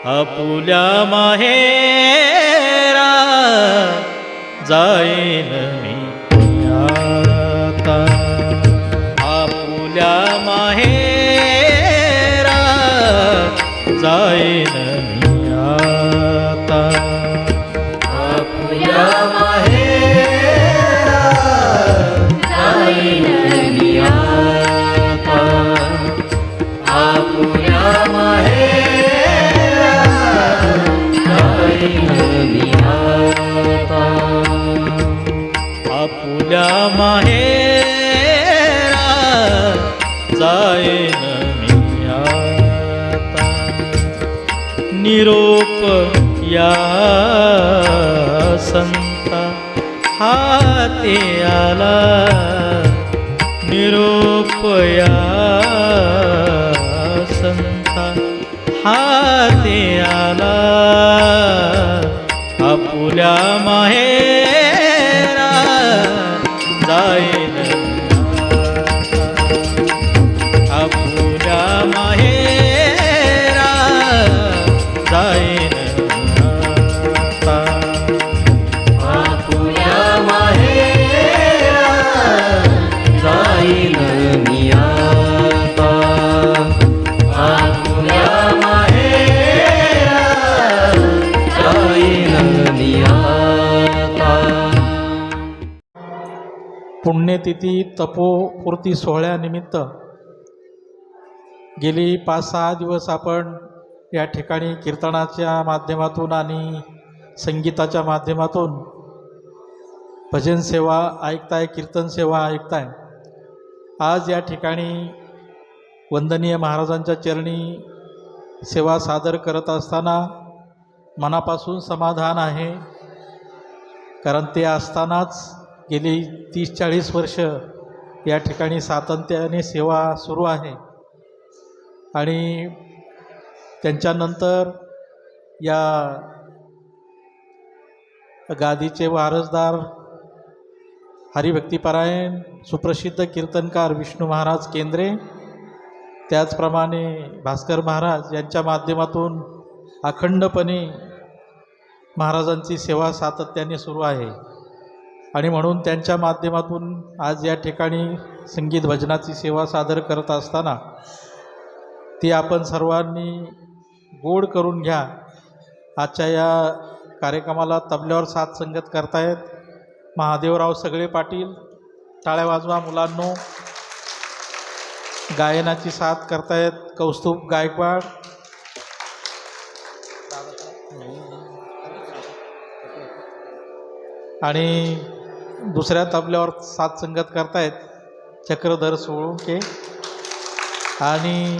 आपुल्या माहेरा जाईन मी आता, आपुल्या माहेरा जाईन मी आता, आपुल्या माहेरा जाईन मी आता, आपुल्या माहेरा जाईन मी आता, आपुल्या माहेरा जाईन मी आता, निरोप या संता हाती आला, निरोप या संता हाती आला, आपुल्या माहेरा जाईन आपुल्या माहेरा जाईन आता, आपुल्या माहेरा जाईन मी आता, आपुल्या माहेरा जाईन मी आता. पुण्यतिथी तपोपूर्ती सोहळ्यानिमित्त गेली 5-6 दिवस आपण या ठिकाणी कीर्तनाच्या माध्यमातून आणि संगीताच्या माध्यमातून भजन सेवा ऐकताय, कीर्तन सेवा ऐकताय. आज या ठिकाणी वंदनीय महाराजांच्या चरणी सेवा सादर करत असताना मनापासून समाधान आहे, कारण ते असतानाच गेली 30-40 वर्ष या ठिकाणी सातत्याने सेवा सुरू आहे आणि त्यांच्यानंतर या गादीचे वारसदार हरिभक्तिपरायण सुप्रसिद्ध कीर्तनकार विष्णू महाराज केंद्रे, त्याचप्रमाणे भास्कर महाराज यांच्या माध्यमातून अखंडपणे महाराजांची सेवा सातत्याने सुरू आहे आणि म्हणून त्यांच्या माध्यमातून आज या ठिकाणी संगीत भजनाची सेवा सादर करत असताना ती आपण सर्वांनी गोड करून घ्या. आजच्या या कार्यक्रमाला तबल्यावर साथ संगत करतायत महादेवराव सगळे पाटील, टाळ्या वाजवा मुलांनो. गायनाची साथ करतायत कौस्तुभ गायकवाड, आणि दुसऱ्या तबल्यावर साथ संगत करतायत चक्रधर सोळुंके, आणि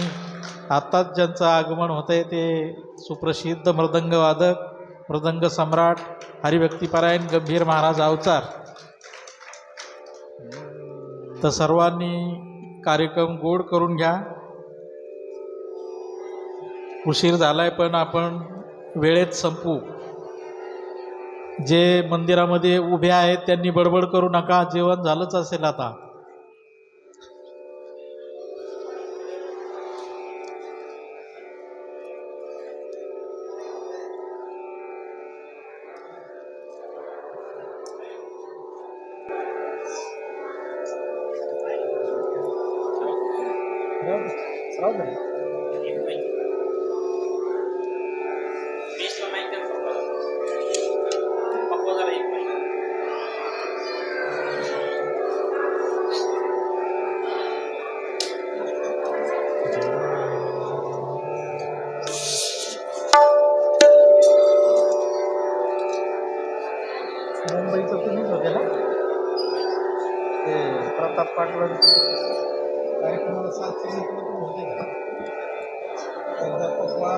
आत्ताच ज्यांचं आगमन होतं आहे ते सुप्रसिद्ध मृदंगवादक, मृदंग सम्राट हरिभक्तिपरायण गंभीर महाराज अवचार. तर सर्वांनी कार्यक्रम गोड करून घ्या. उशीर झालाय पण आपण वेळेत संपू. जे मंदिरामध्ये उभे आहेत त्यांनी बडबड करू नका, जेवण झालंच असेल आता. मुंबईचं तुम्हीच होते ना ते प्रताप पाटील कार्यक्रमाला साथ सांगितलं तुम्ही होते का? एकदा पप्पा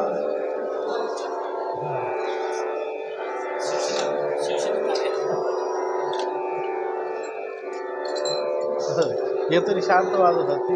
हे तरी शांत वाजवतात ते.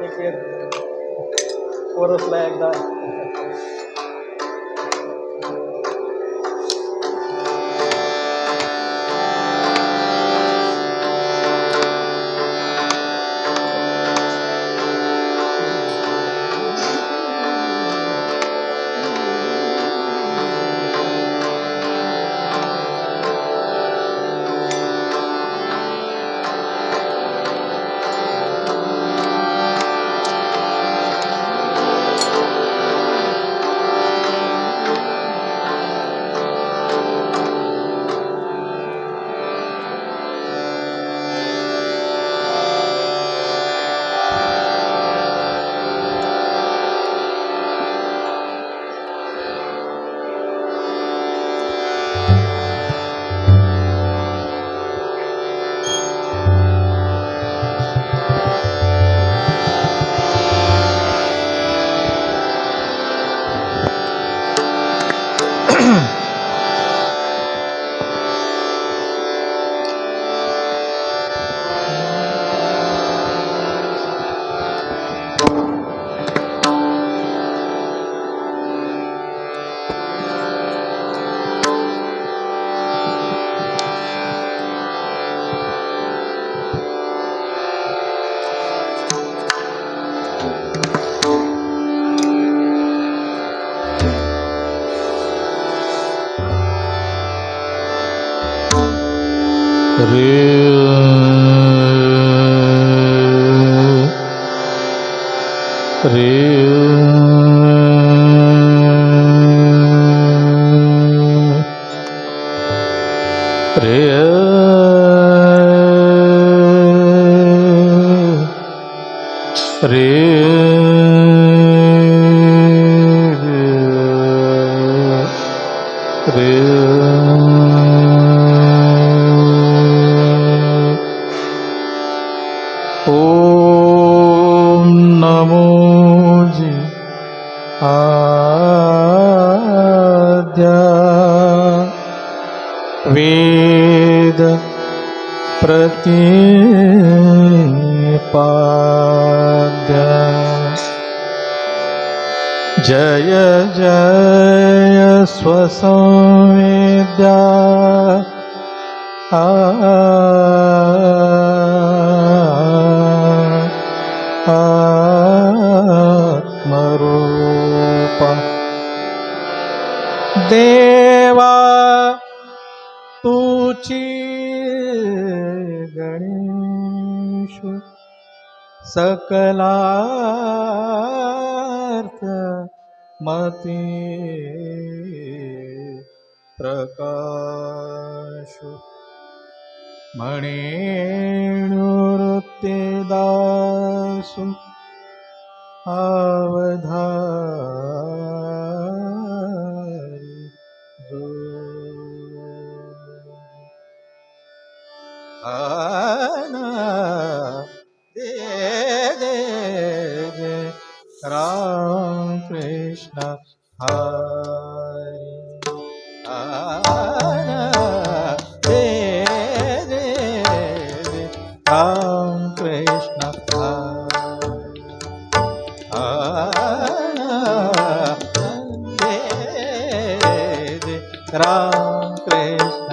एक कोरसला एकदा ओम नमो जी आद्या वेद प्रतिपाद्या जय जय स्वसंवेद्या आत्मरूपा देवा तुची गणेश सकलार्थ मती प्रकाश मणिवृत्ते दासु अवधारी जो आना दे दे दे राम कृष्ण हरि आना दे दे दे राम कृष्ण हरि आना दे दे राम कृष्ण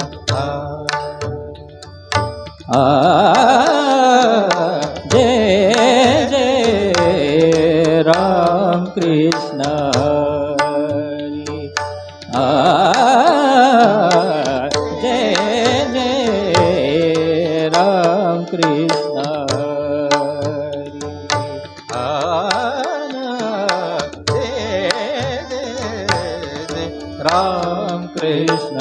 जय जय राम कृष्ण हरि जय जय राम कृष्ण हरि राम कृष्ण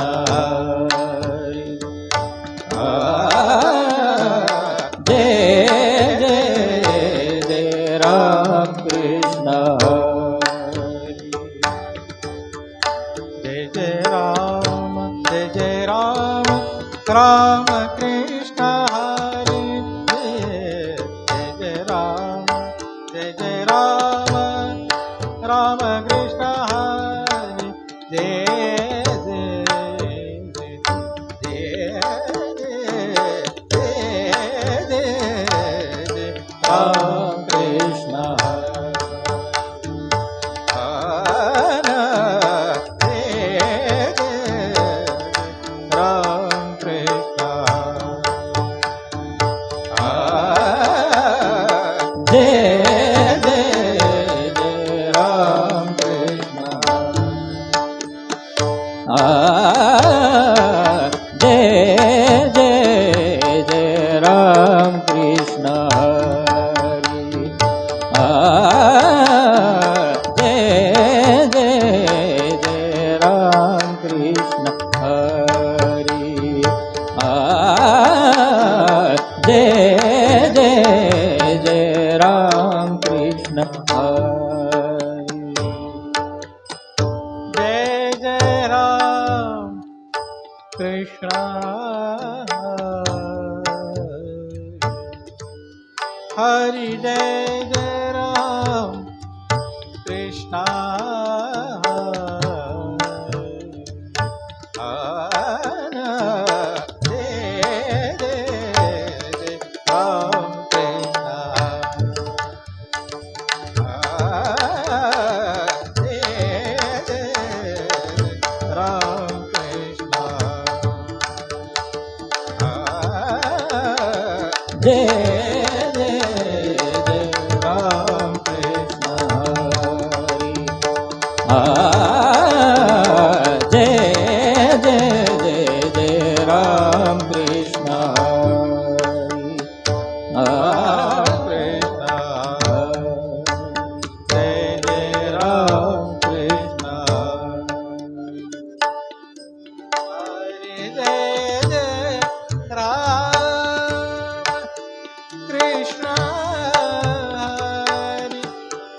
राम कृष्ण हरि राम कृष्ण जय जय जय राम कृष्ण जय जय जय राम कृष्ण हरि जय जय जय राम कृष्ण हरि जय जय जय राम कृष्ण हरि जय जय राम कृष्ण हरि जय जय राम कृष्ण जय जय जय राम जय जय जय राम कृष्ण हरि जय जय जय जय राम कृष्ण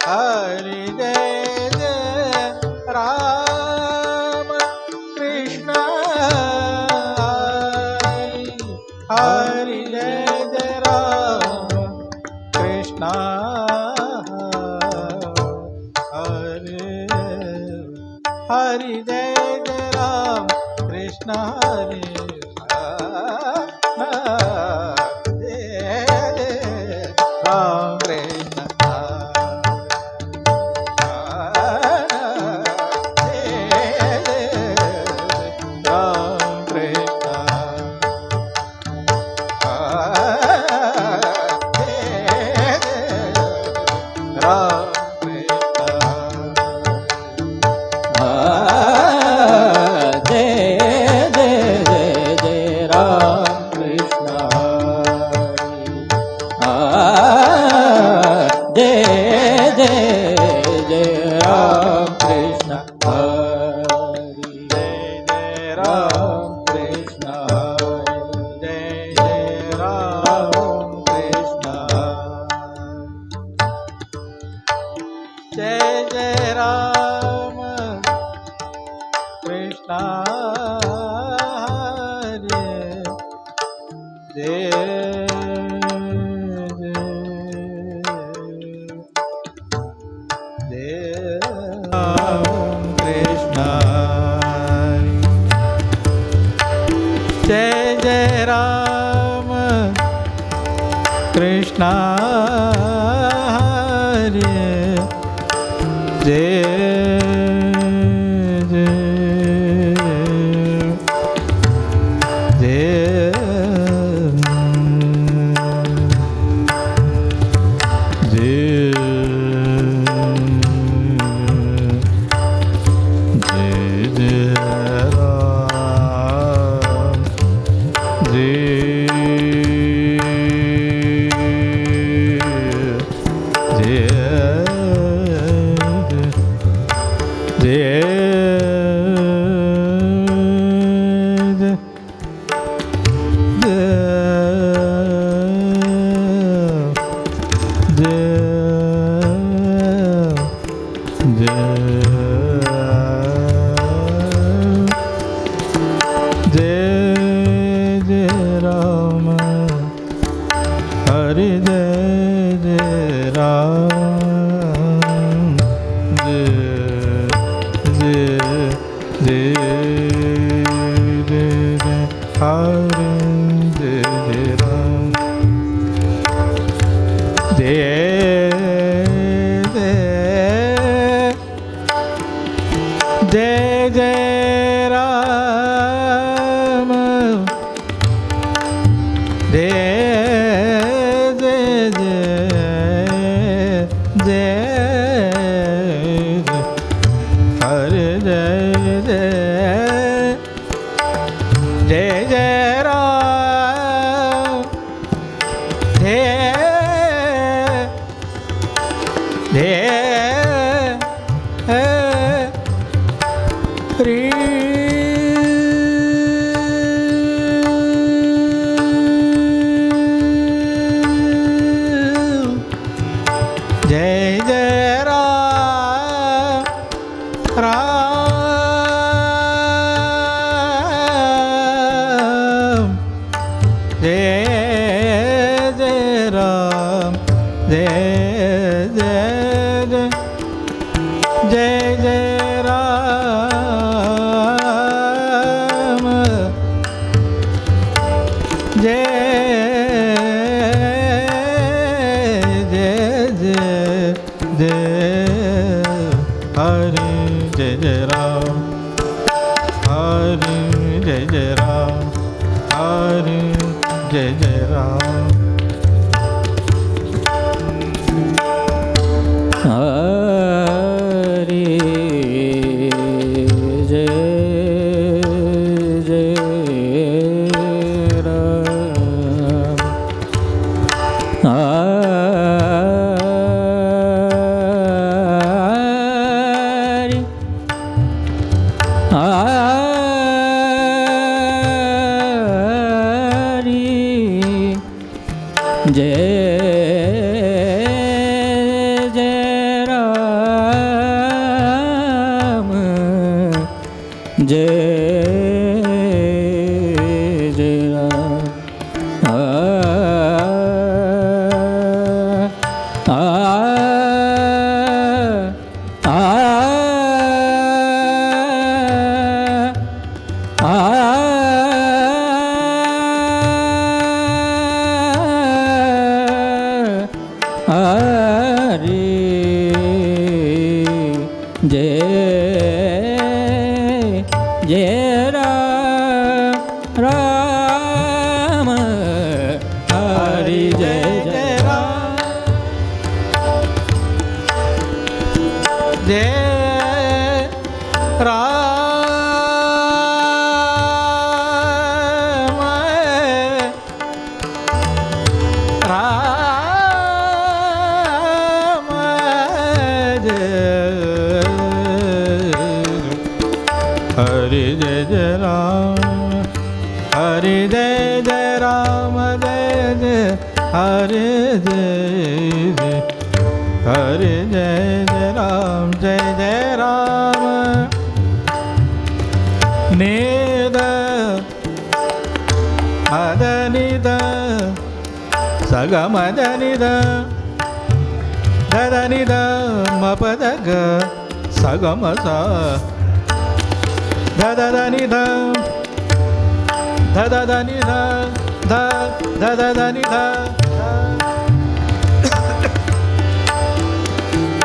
हरि जय जय राम कृष्ण हरि जय जय राम कृष्ण हरि हरि जय जय राम कृष्ण हरि हरि जय जय राम कृष्ण हरि हरि जय जय राम कृष्ण हरि जय जय राम कृष्ण जय जय राम कृष्ण राम जय जय जय जय राम कृष्ण जय जय जय राम कृष्ण हरि जय जय राम कृष्ण जय जय राम कृष्ण जय जय राम कृष्ण हरे जय जय राम कृष्ण जय जय राम कृष्ण हरे जय धे धे री जय जय राम राम जय जय राम जय जय जय जय जय राम जय हरि जय जय राम हरि जय जय राम हरि जय जय राम हरि जय जय हरि जय जय राम हरि जय जय राम जय जय हरि जय जय हरि जय जय राम जय जय राम निद मदनिद सगमदनिद ददनिद मपदग सगमसा ददनिद ददनिद ददनिद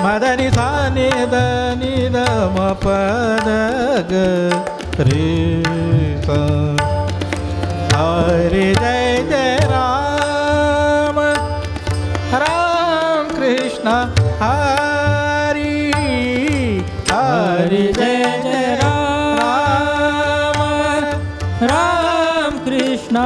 मदनि सा निद निद मपदग रे सा हरि जय जय राम राम कृष्ण हरि हरि जय जय राम राम कृष्ण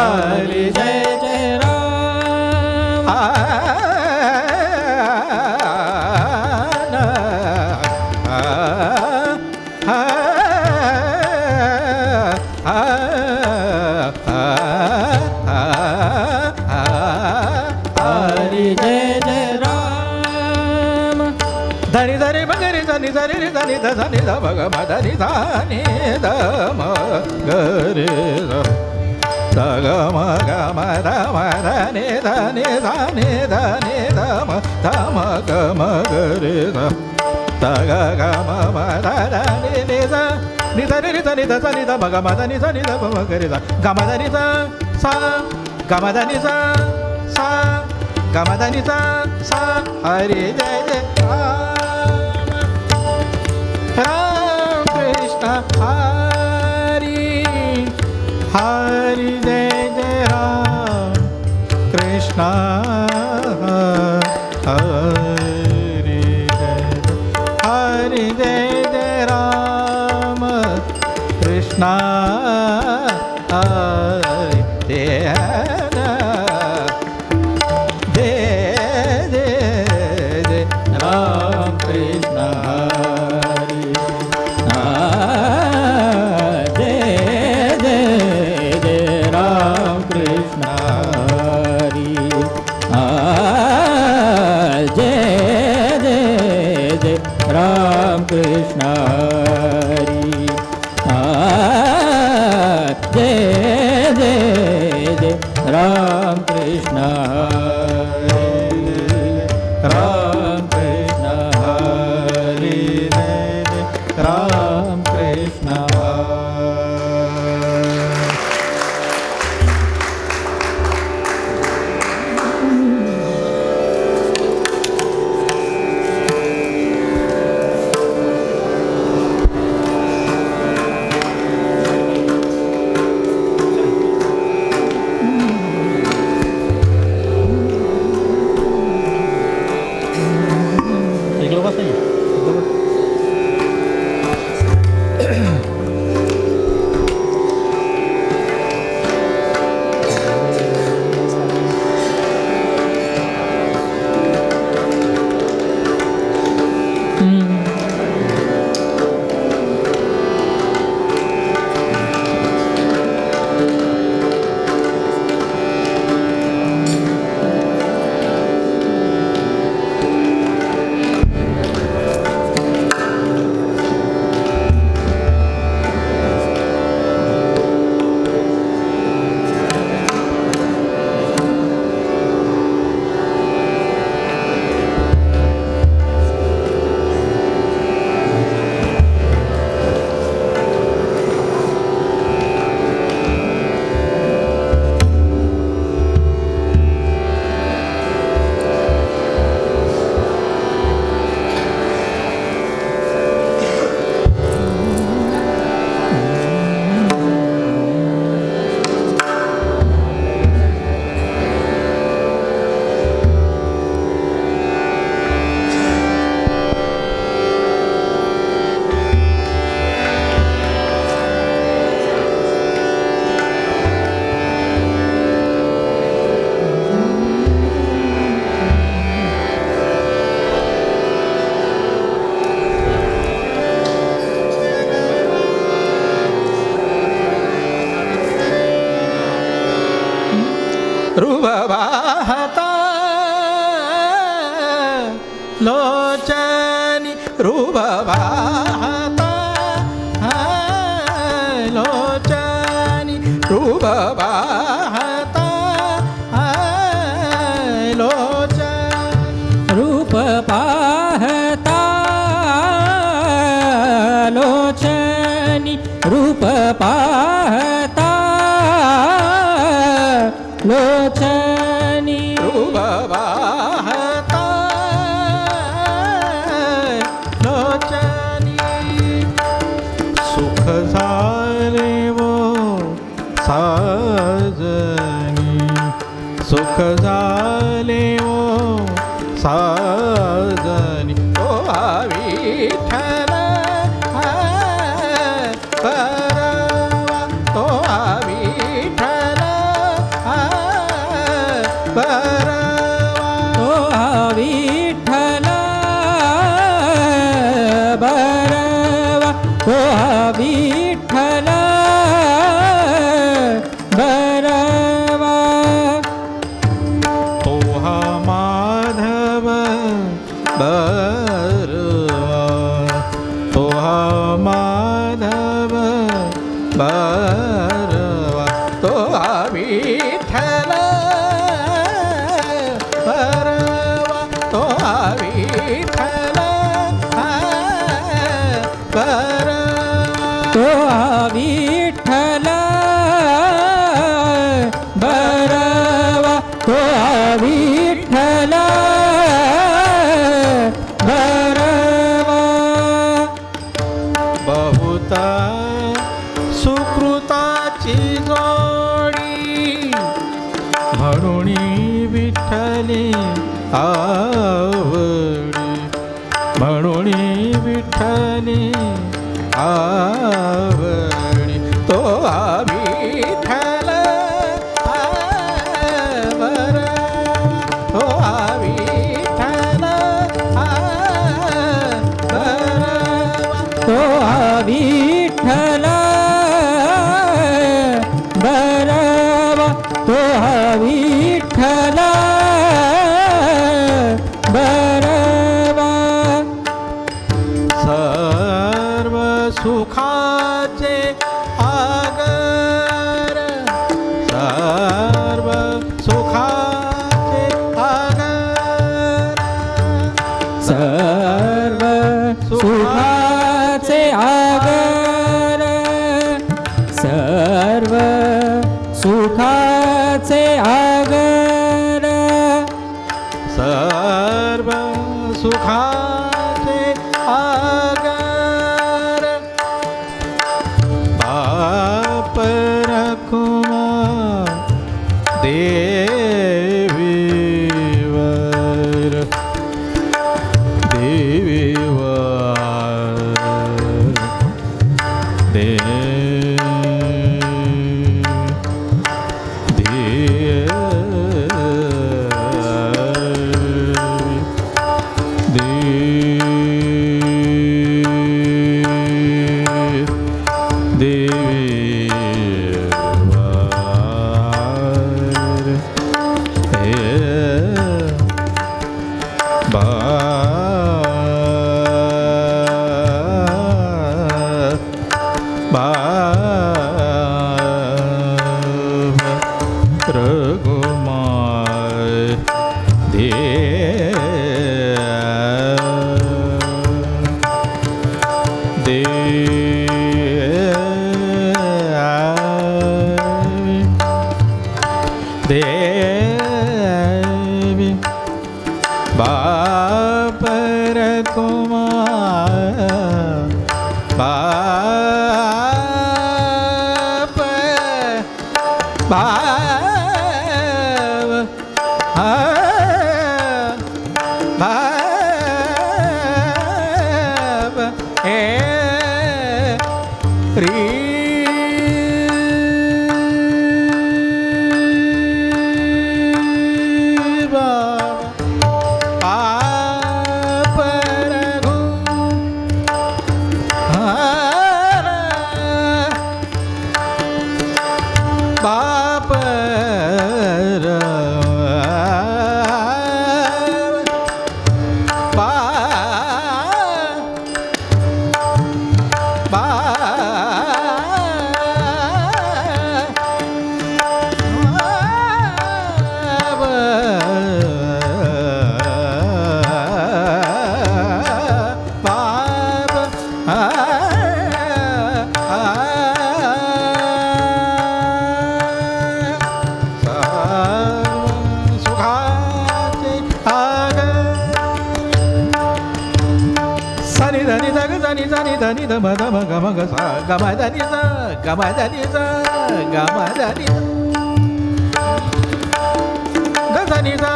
हरि जय जय राम हरि जय जय राम धनि धनि मगरि धनि धनि धनि धनि ध भग मधनि धनि ध म गरि ध ग म ग म ध म धनि धनि धनि धनि ध म ग म गरि ध ध ग ग म म ध धनि नि ध नि धनि नि धनि ध धनि ध भग म धनि धनि ध म गरि ध ग म धनि ध सा ग म धनि ध सा ग म धनि ध सा हरि जय जय राम कृष्ण हरे हरे जय जय राम कृष्ण हरे जय जय राम कृष्ण हरे जय जय जय राम कृष्ण हरे जय जय जय राम कृष्ण हरे जय जय जय राम कृष्ण हरे राम कृष्ण हरे राम कृष्ण रुबवाहता लोचनी रुबवाहता लोचनी रुबवाहता लोचनी रूप पाहता लोचनी रूप पाहता लोचनी रुबवाहता लोचनी सुख झाले वो साजनी सुख झाले वो साजनी ओ विठ्ठल परवा तो विठ्ठल परवा तो विठ्ठल बरवा तो विठ्ठल बरवा तो माधव बरवा तो माधव बरवा तो विठ्ठल बरवा तो विठ्ठल बरवा तो विठ्ठल बरवा तो विठ्ठल बरवा बहुता सुकृताची जोडी म्हणून आवडी म्हणून विठ्ठली आवडी तो विठ्ठल बरा तो विठ्ठल तो विठ्ठल बरवा तो विठ्ठल बरवा सर्व सुखाचे आगर सर्व सुखाचे आगर सर्व सुखाचे आगर सर्व सुखाचे आगर सर्व सुखाचे आगर बाप रखुमा देवीवर देवी बाप रखुमार बाप बाप री बाप धनी धनी धम धम गम ग सा गम धनी सा गम धनी सा गम धनी ग धनी सा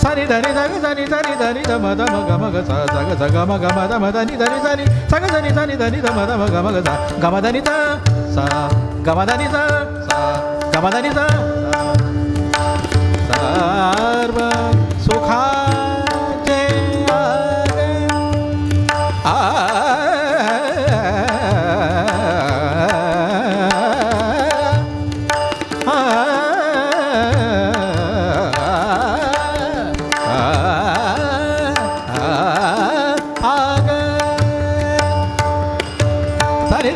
सनि धनी धग धनी धनी धनी धम धम गम ग सा ग सा गम गम धम धनी धनी धनी सा ग धनी धनी धनी धम धम गम ग सा गम धनी सा गम धनी सा गम धनी सा सर्व सुखाचे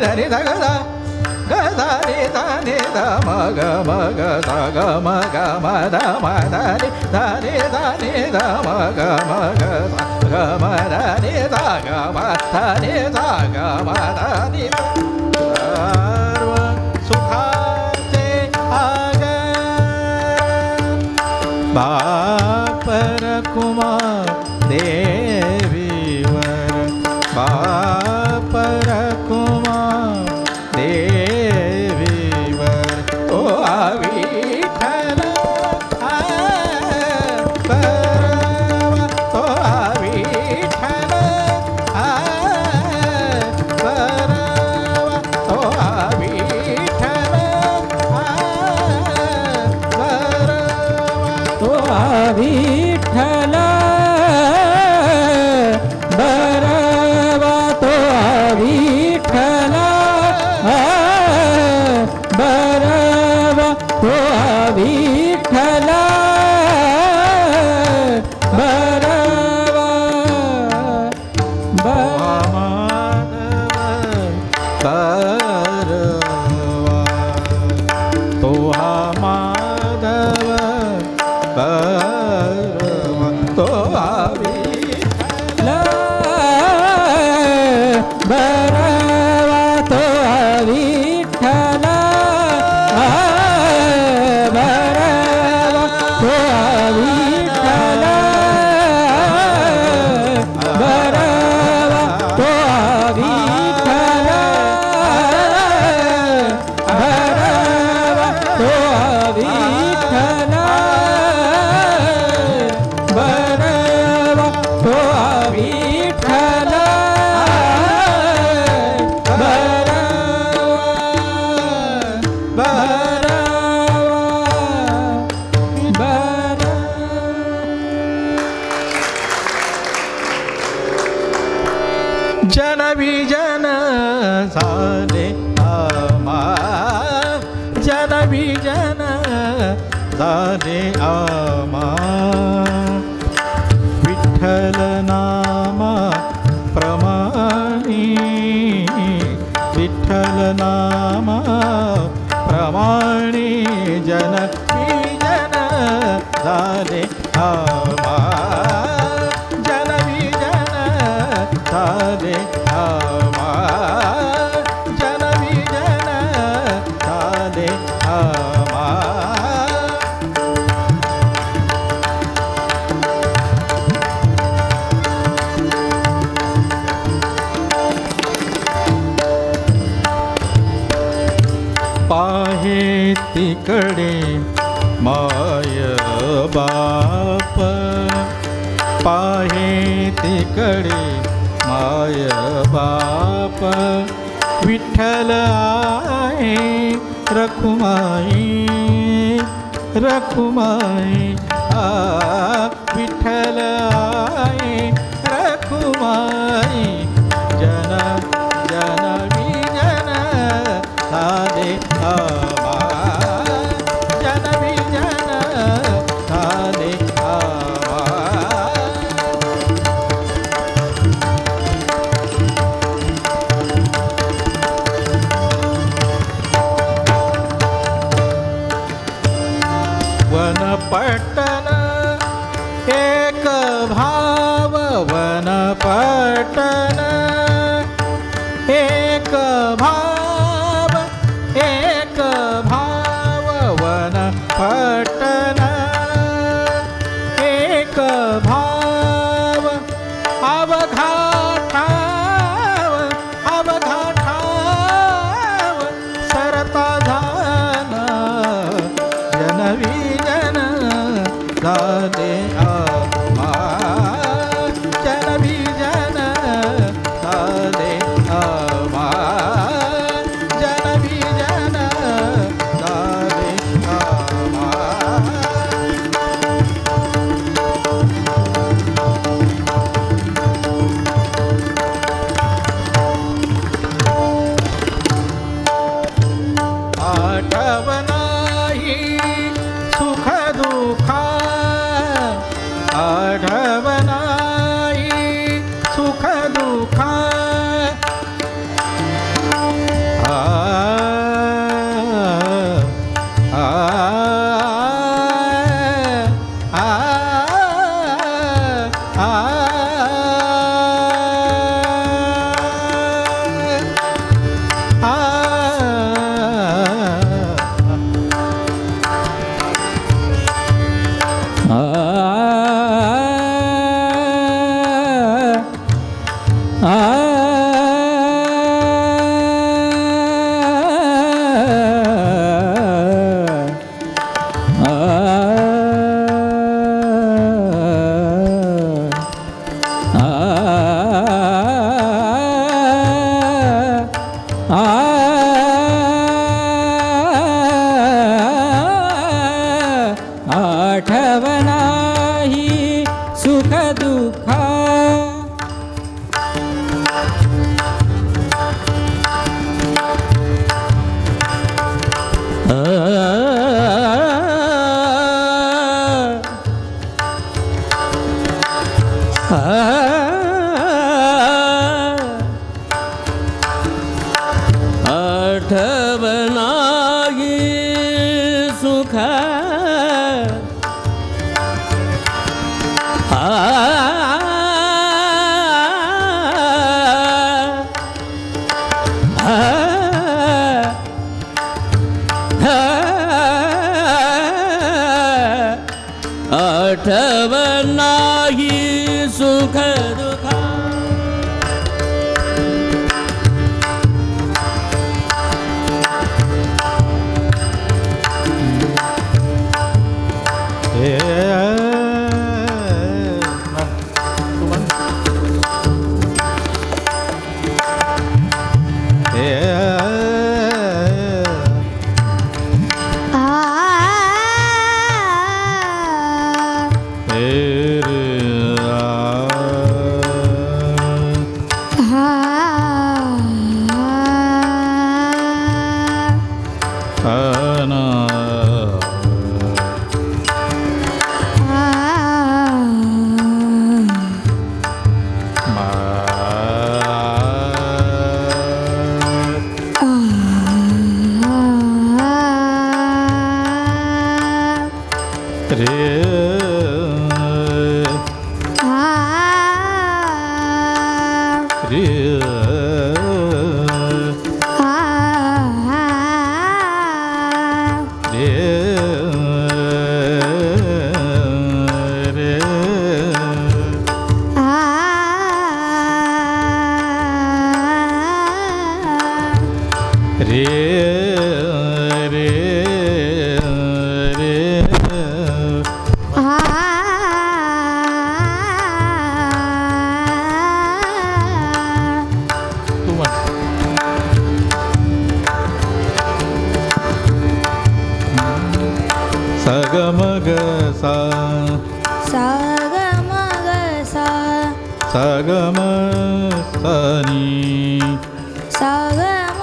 धनी धग ग धनी धनी धम ग म ग सा ग म ग म धम धनी धनी धनी धम ग म ग सा ग म धनी सा ग म धनी सा ग म धनी सर्व सुखाचे आगर बाप रखुमार देवीवर बाप रखुमार देवीवर ओ विठ्ठल बरा विठ्ठल बरवा तो हा माधव बरवा तो हा विठ्ठल बरवा तो विठ्ठल बरवा तो विठ्ठल बरवा तो विठ्ठल बरवा तो विठ्ठल बरवा तो विठ्ठल जन विजन झाले आमा जन विजन झाले आमा विठ्ठल नामा प्रमाणी विठ्ठल नामा प्रमाणी जन विजन झाले आमा जन विजन झाले आमा जन विजन झाले आमा पाहे तिकडे माय बाप पाहे तिकडे माय बाप विठ्ठल आहे रखुमाई रखुमाई विठ्ठल आहे रखुमाई जन जन विजन झाले आमा जन विजन झाले आमा वनपट्टन एक भाव वनपट्टन एक भाव एक भाव वनपट्टन एक भाव अवघाठाव अवघाठाव सरता झाला जनविजन झाले आमा जनविजन झाले आमा जनविजन झाले आमा आठवनाही सुख दुखा आठवनाही सुख दुखा आ आ आ आठवनाही सुख दुःखा रे आ रे रे आ रे रे रे तू म्हण सग मग सा सा ग म ग सा सग म सनी सा ग म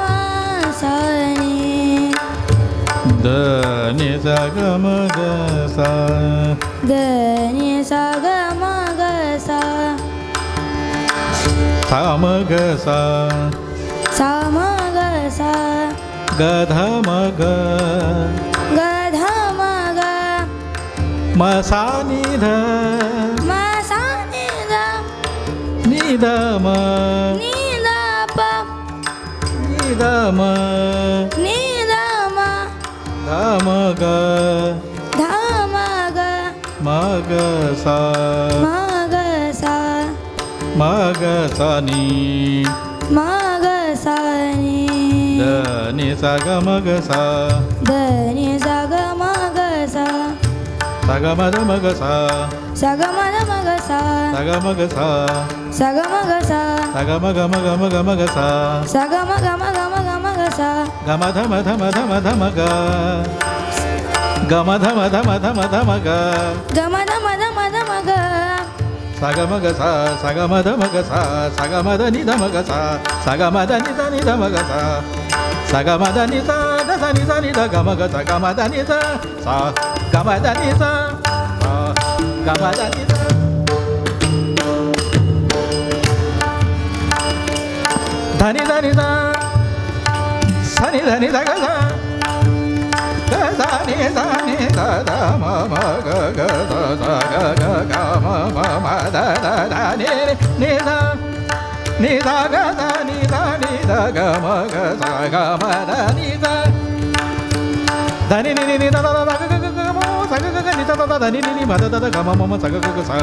सा नि द नि सग मग सा ग नि सा ग म ग सा सा मग सा सा म ग सा ग ध मग ग ध म ग म सा नि ध म सा नि ध नि ध म नि ध प नि ध म नि ध म ध म ग ध म ग म ग सा म ग सा म ग सा नि म ग सा नि द नि सा ग म ग सा ध नि सा ग म ग सा सा ग म ध म ग सा सा ग म ध म ग सा सा ग म ग सा सा ग म ग सा सा ग म ग म ग म ग म ग सा सा ग म ग म ग म ग म ग सा ग म ध म ध म ध म ध म ग ग म ध म ध म ध म ध म ग ग म ध म ध म ध म ग सा ग म ग सा सा ग म ध म ग सा सा ग म ध नि ध म ग सा सा ग म ध नि ध नि ध म ग सा सा ग म ध नि ध ध सा नि ध नि ध ग म ग सा ग म ध नि ध सा ग म ध नि ध सा ग म ध नि ध ध नि ध नि ध सा नि ध नि ध ग सा ग सा नि ध नि ध ध म म ग ग ध सा ग ग ग म म म ध ध ध नि नि ध नि ध ग ध नि ध नि ध ग म ग सा ग म ध नि ध ध नि नि नि ध ध ध ग ग ग ग म सा ग ग ग नि ध ध ध ध नि नि नि म ध ध ध ग म म म सा ग ग ग सा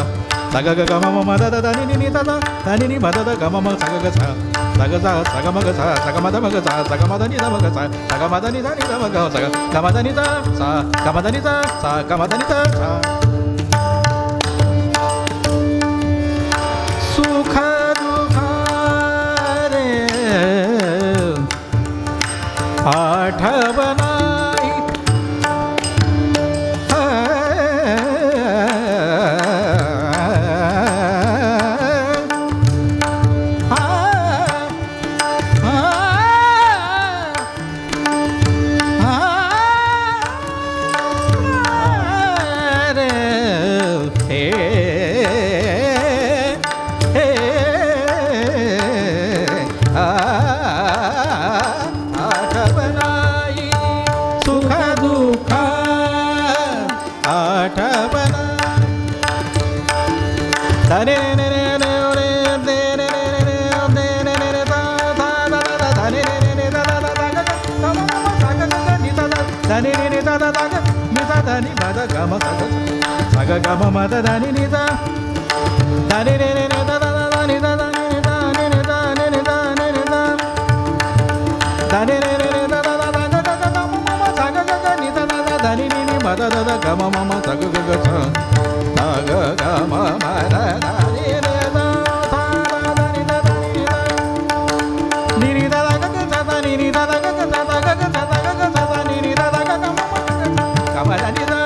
सा ग ग ग म म म ध ध ध नि नि नि ध ध ध नि नि म ध ध ग म म सा ग ग सा सा ग सा सा ग म ग सा सा ग म ध म ग सा सा ग म ध नि ध म ग सा सा ग म ध नि ध नि ध म ग सा ग म ध नि ध सा ग म ध नि ध सा ग म ध नि ध सा सुख दुःख रे आठवण आठवणाई सुख दुःख आठवण धने ने ने ने रे दे ने ने ने दे ने ने दा दा दा दा धने ने ने दा दा दा गा गा गा म म सा गा गा नि दा दा धने ने दा दा दा गा नि दा धा नि मा दा गा म सा गा सा गा गा म म दा धा नि नि दा धने ने ने दा दा दा नि दा दा नि दा ने ने दा ने ने दा ने ने दा धने ने ने दा दा दा गा गा गा म म सा गा गा गा नि दा दा दा धनि नि नि मा दा दा दा गा म म सा गा गा गा सा सा गा गा म म दा दा नि ने दा सा दा दा नि दा दा नि नि दा दा गा गा सा दा नि दा दा गा गा सा दा गा गा सा दा गा गा सा दा नि दा दा गा गा म म गा म दा नि दा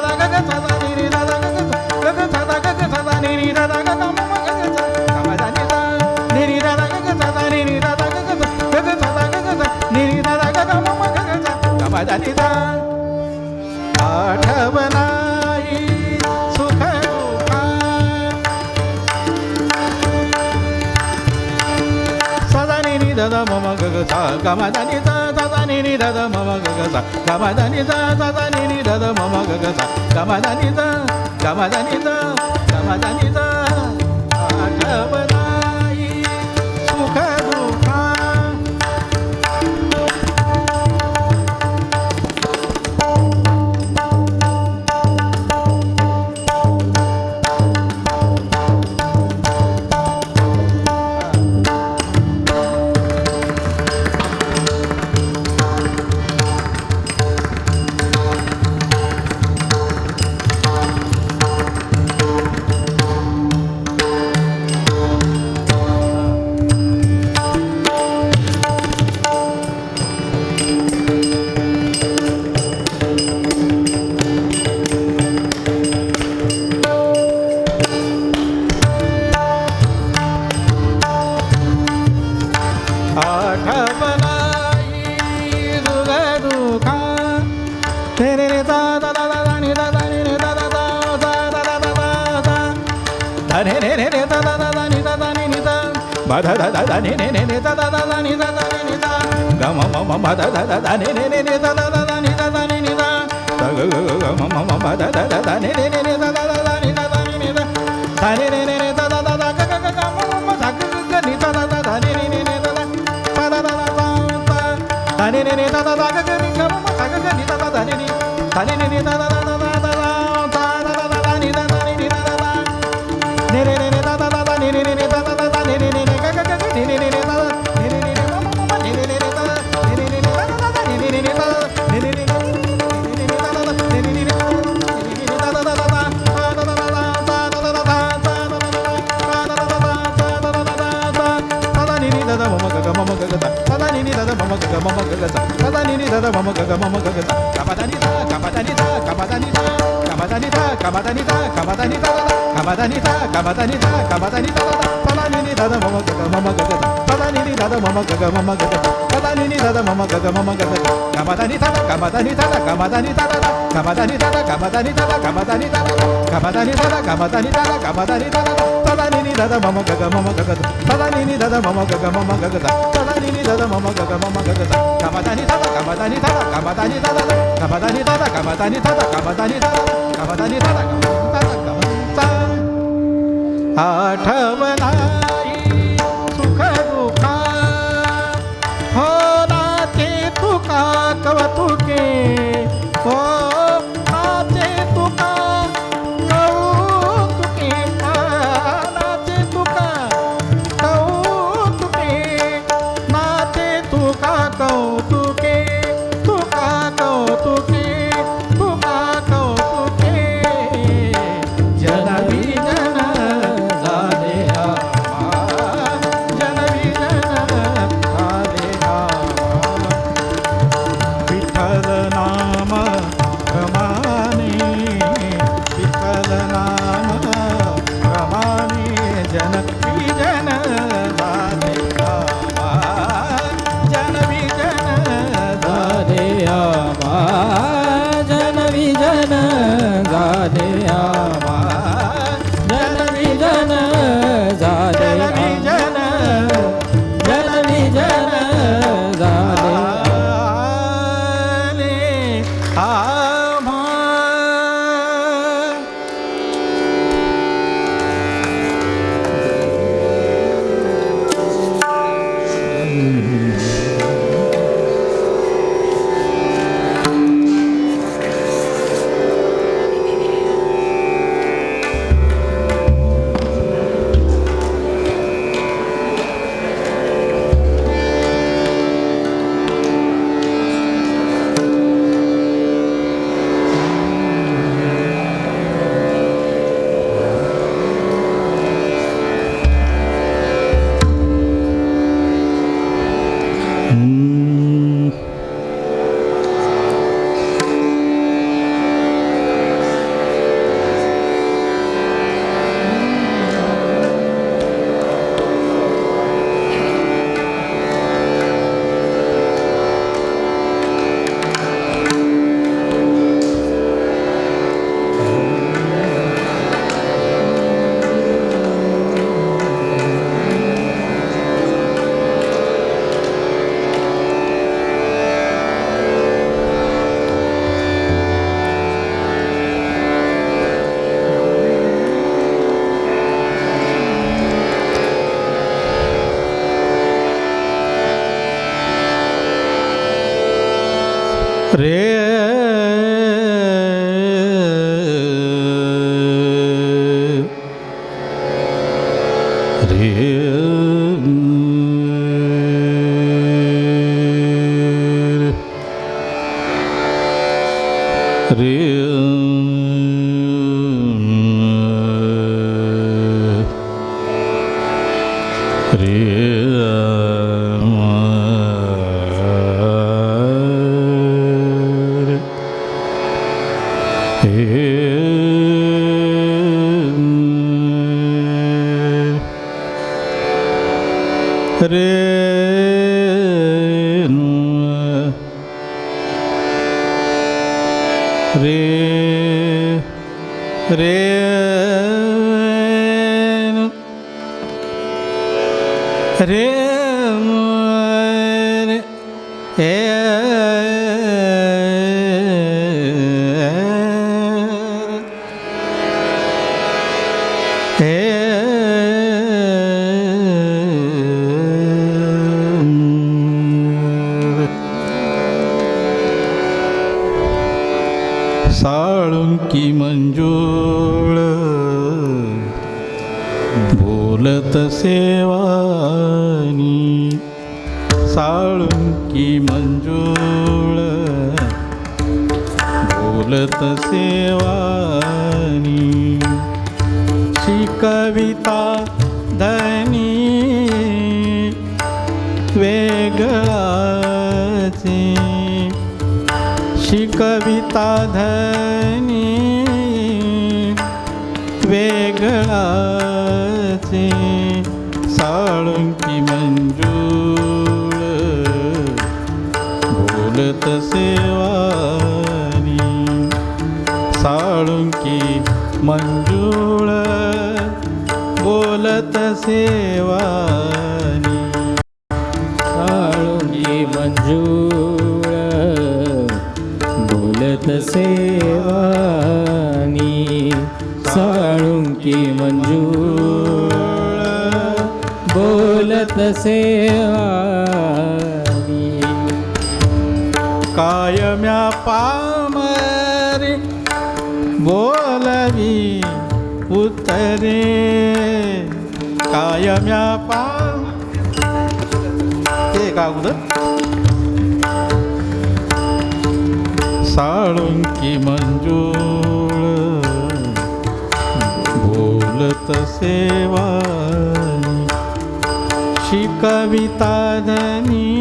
दा गा गा सा दा नि दा दा गा गा गा गा सा दा गा गा सा दा नि दा दा गा गा म म गा गा सा गा म दा नि दा दा गा गा सा दा नि दा दा गा गा सा गा गा सा दा गा गा सा दा दा गा गा म म गा गा सा गा म दा नि दा आठवणाई सुख दुःख सदा नि नि दा दा म म ग ग सा गा म दा नि दा दा दा नि नि दा दा म म ग ग सा गा म दा नि दा दा दा नि नि दा दा म म ग ग सा गा म दा नि दा गा म दा नि दा गा म दा नि दा आठवणाई मा धा धा धा धा ने ने ने धा धा धा धा नि धा धा नि धा ग म म म मा धा धा धा धा ने ने ने धा धा धा धा नि धा धा नि धा ग ग ग ग म म म मा धा धा धा धा ने ने ने धा धा धा धा नि धा धा नि धा धा ने ने ने धा धा धा धा ग ग ग ग म म म धा ग ग ग नि धा धा धा धा ने ने ने धा धा धा धा धा धा धा ने ने ने धा धा धा ग ग नि ग म म धा ग ग नि धा धा धा ने ने धा ने ने ने धा धा धा धा धा धा धा धा धा धा नि धा धा नि धा धा धा ने ने ने धा धा धा धा ने ने ने धा धा धा धा ने ने ने ग ग ग ने ने ने धा धा ने ने ने म म म ने ने ने धा ने ने ने धा धा धा ने ने ने धा ने ने ने धा ने ने ने धा धा धा आठवणाई सुख दुःखा हो नाचे तुका कवतुके हो नाचे तुका कौतुके नाचे तुका कौतुके नाचे तुका कौतुके तुका कौतुके तुका कौतुके जनवी जन झाले जनवी जन झाले विठ्ठल नाम रमाने विठ्ठल नाम रमाने जनवी जन झाले जनवी जन झाले आम्हा जनवी जन झाले आम्हा जनवी जन झाले जनवी जन जनवी जन झाले आम्हा रे रे रे हे साळुंकी मंजूळ बोलत सेवानी साळुंकी मंजूळ बोलत सेवानी शिकविता धनी वेगळाचे शिकविता धनी वेगळाचे साळुंकी मंजूळ बोलत सेवानी साळुंकी मंजूळ बोलत सेवानी साळुंकी मंजूळ बोलत सेवानी साळुंकी मंजूळ बोलत सेवानी कायम्या पामरे बोलवी उत्तरे कायम्या पाम ते का अगोदर साळुंकी मंजूळ बोलत सेवानी शिकविता धनी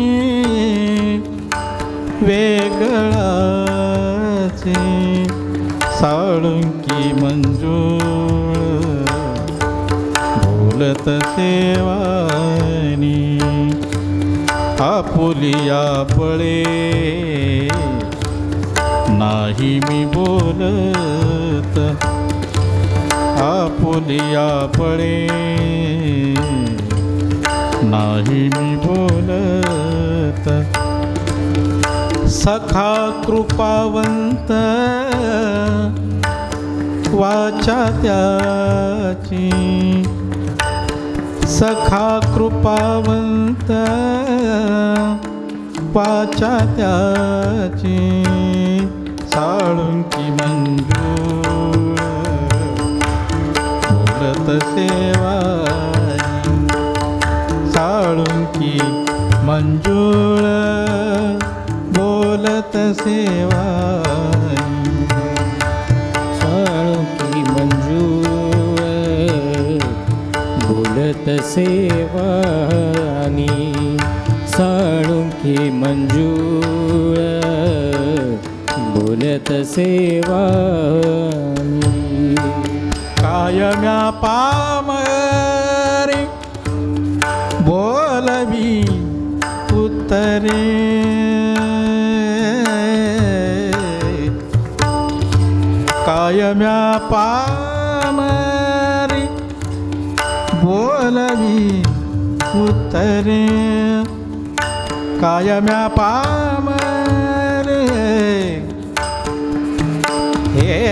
वेगळाचे साळुंकी मंजूळ बोलत सेवानी आपुलिया पळे नाही मी बोलत आपुलिया पळे नाही मी बोलत सखा कृपावंत वाचा त्याची सखा कृपावंत वाचा त्याची साळुंकी मंजूळ बोलत सेवानी साळुंकी मंजूळ बोलत सेवानी साळुंकी मंजूळ बोलत सेवानी साळुंकी मंजूळ बोलत सेवानी कायम्या पामरे बोलवी उत्तरे कायम्या पामरे बोलवी उत्तरे कायम्या पामरे हे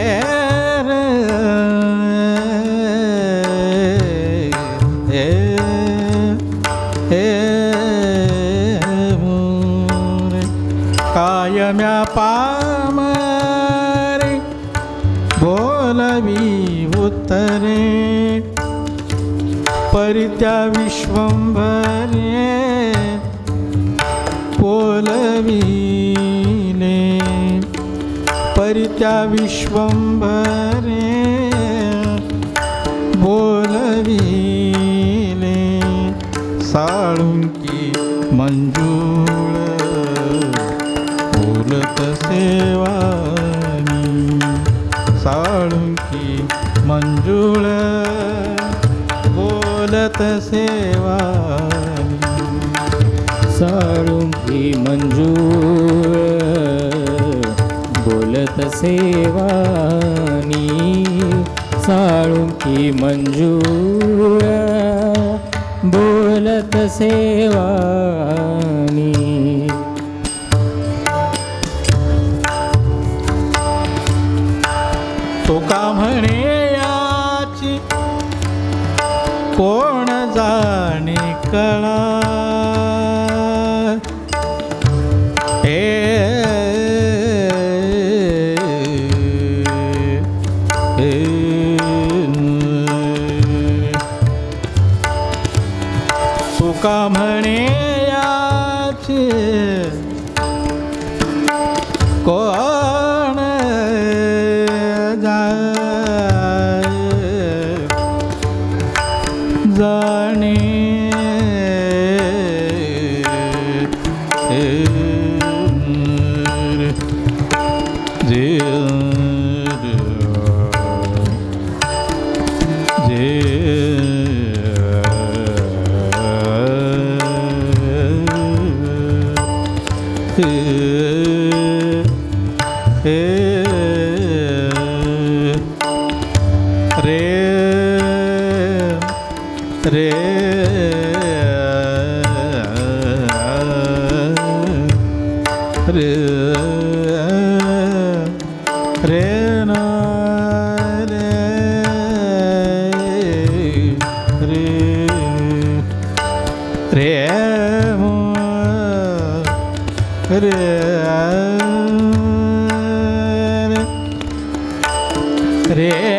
कायम्या पामरे बोलवी उत्तरे परित्या विश्वंभरे बोलविले परित्या विश्वंभरे बोलविले साळुंकी मंजूळ बोलत सेवानी साळुंकी मंजूळ बोलत सेवानी साळुंकी मंजूळ बोलत सेवानी साळुंकी मंजूळ बोलत बोलत सेवानी तुका म्हणे याची कोण जाणे कळा तुका म्हणे याची कोण जाणे रे रे रे न रे रे रे रे रे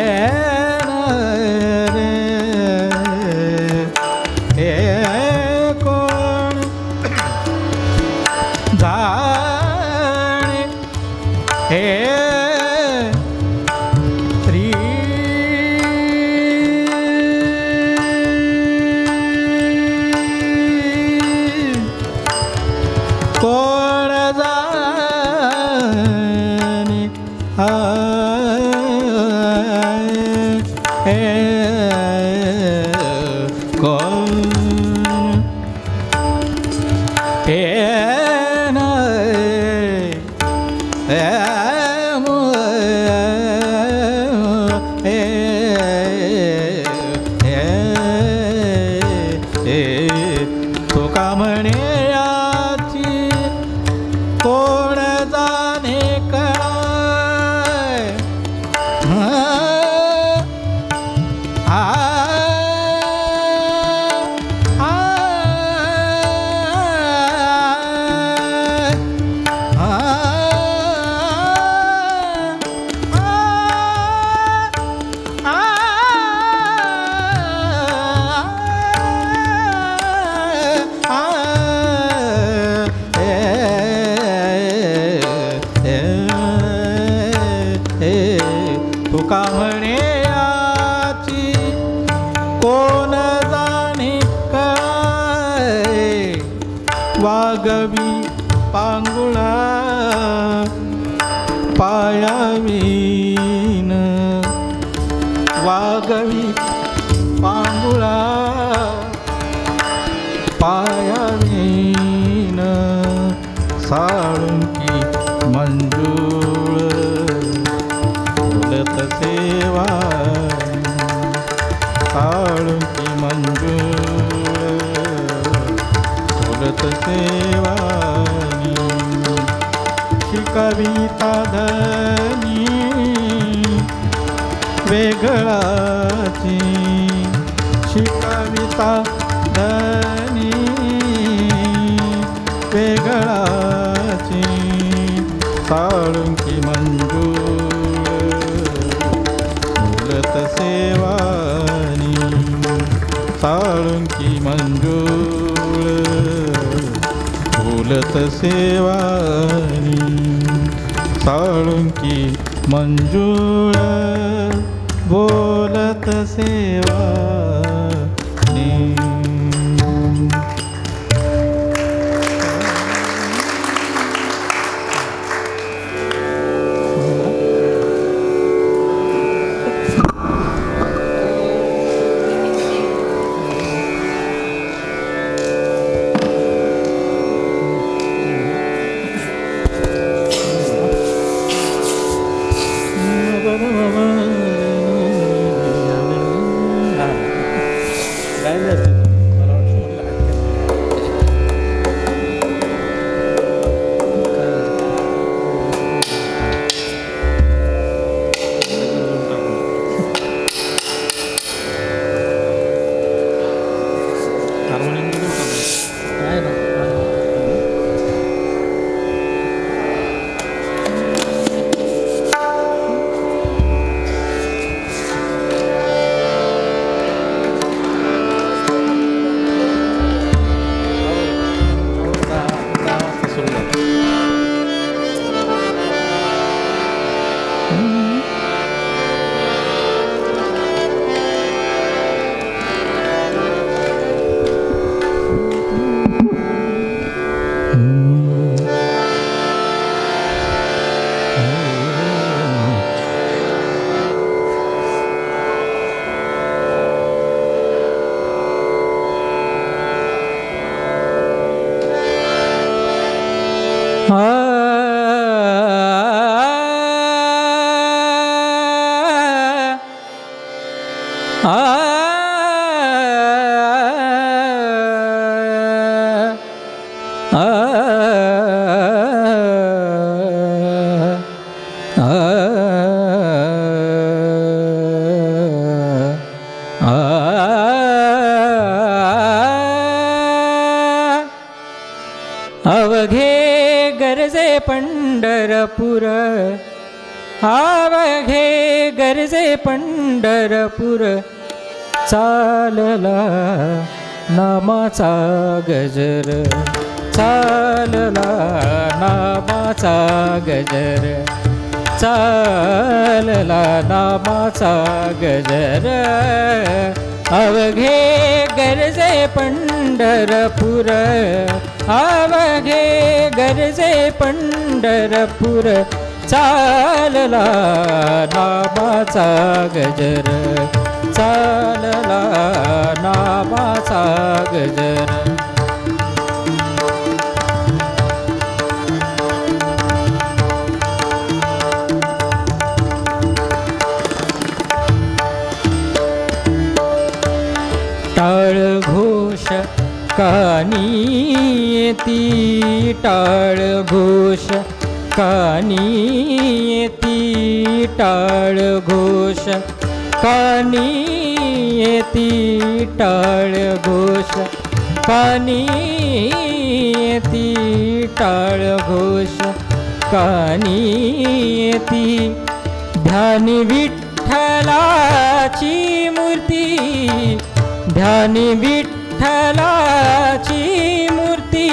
तुका म्हणे याची कोण जाणे काय तुका म्हणे याची कोण जाणे काय वागवी पांगुळा पायावीन वागवी पांगुळा पायावीन साळुंकी मंजूळ बोलत सेवा साळुंकी मंजूळ बोलत सेवानी शिकविता धनी वेगळाची शिकविता धनी वेगळाची साळुंकी मंजूळ बोलत सेवानी साळुंकी मंजूळ बोलत सेवानी साळुंकी मंजूळ बोलत सेवानी अवघे गरजे पंढरपूर, अवघे गरजे पंढरपूर, चालला नामाचा गजर, चालला नामाचा गजर, चालला नामाचा गजर. अवघे गरजे पंढरपूर, अवघे गरजे पंढरपूर, चालला नामाचा गजर, चालला नामाचा गजर. टाळ घोष कानी येती, टाळ घोष कानी येती, टाळ घोष कानी येती, टाळ घोष कानी येती, टाळ घोष कानी येती. ध्यानी विठ्ठलाची मूर्ती, ध्यानी विठ्ठलाची मूर्ती,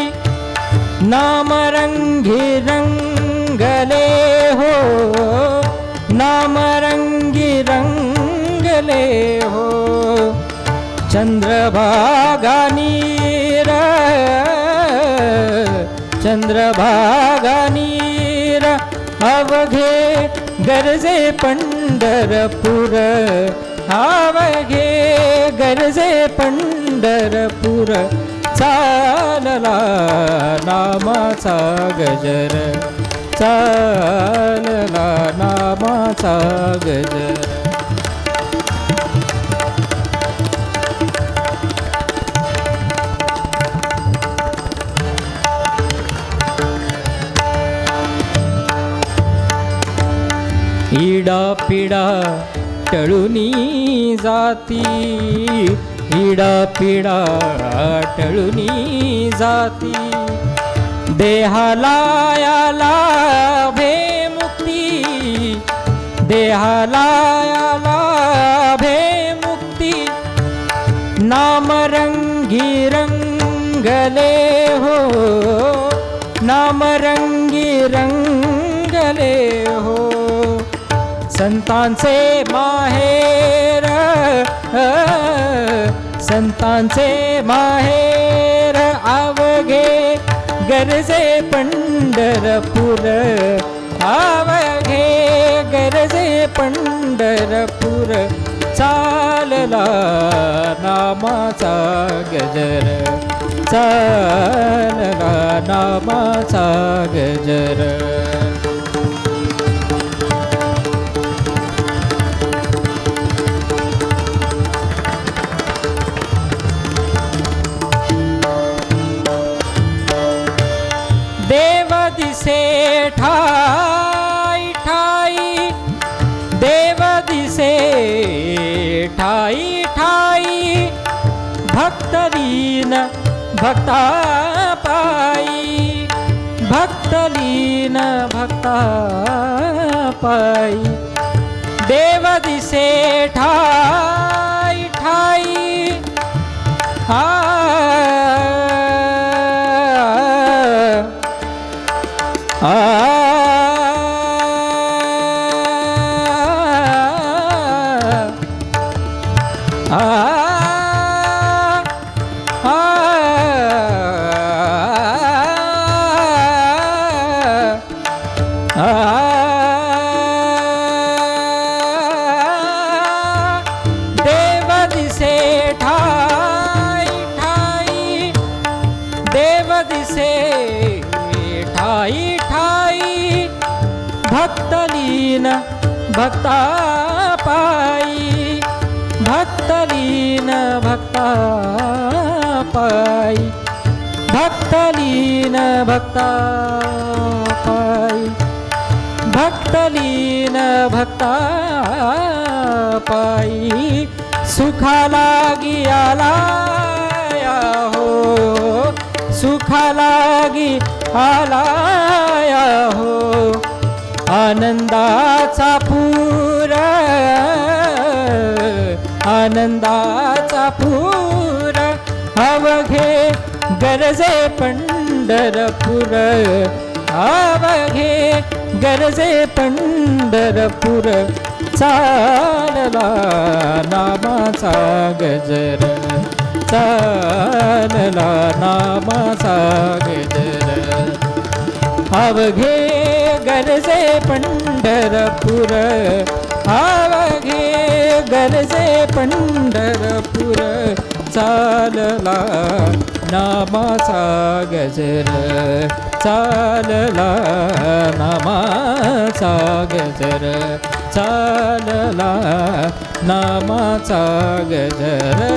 नामरंगी रंगले हो, नामरंगी रंगले हो. चंद्रभागा नीर, चंद्रभागा नीर, अवघे गरजे पंढरपूर, अवघे गरजे पंढरपूर, चालला नामाचा गजर, चालला नामाचा गजर. इडा पिडा टळुनी जाती, इडा पिडा टळुनी जाती. देहाला याला भे मुक्ती, देहाला याला भे मुक्ती. नामरंगी रंगले हो, नामरंगी रंगले हो. संतांचे माहेर, संतांचे माहेर, अवघे गरजे पंढरपूर, अवघे गरजे पंढरपूर, चालला नामाचा गजर, चालला नामाचा गजर. देव दिसे ठाई ठाई, देव दिसे ठाई ठाई. भक्तलीन भक्ता पाई, भक्तलीन भक्ता पाई. देव दिसे ठाई ठाई, आ आ आ देव दिसे ठाई ठाई, देव दिसे ठाई ठाई. भक्तलीन भक्ता पाई, भक्तलीन भक्ता पाई, भक्तलीन भक्ता पाई, भक्तलीन भक्ता पाई. सुखा लागी आला हो, सुखा लागी आलाया हो आनंदाचा पूर, आनंदाचा पूर अवघे गरजे पंढरपूर, अवघे गरजे पंढरपूर, चालला नामाचा गजर, चालला नामाचा गजर, अवघे गरजे पंढरपूर, अवघे गरजे पंढरपूर, चालला नामाचा गजर, चालला नामाचा गजर, चालला नामाचा गजर.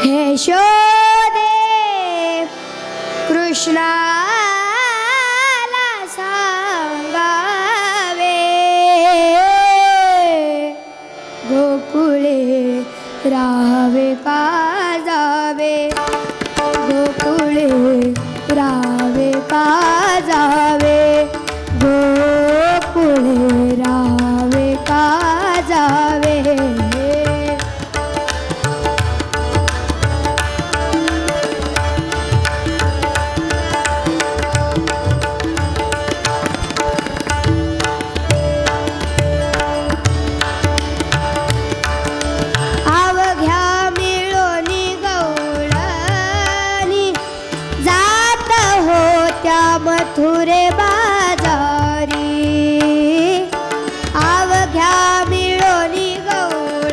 यशोदे कृष्णाला सांगावे गोकुळे राहावे का जावे गोकुळे राहावे का जावे गोकुळे राहावे का जावे मथुरे बाजारी अवघ्या मिळोनी गौळणी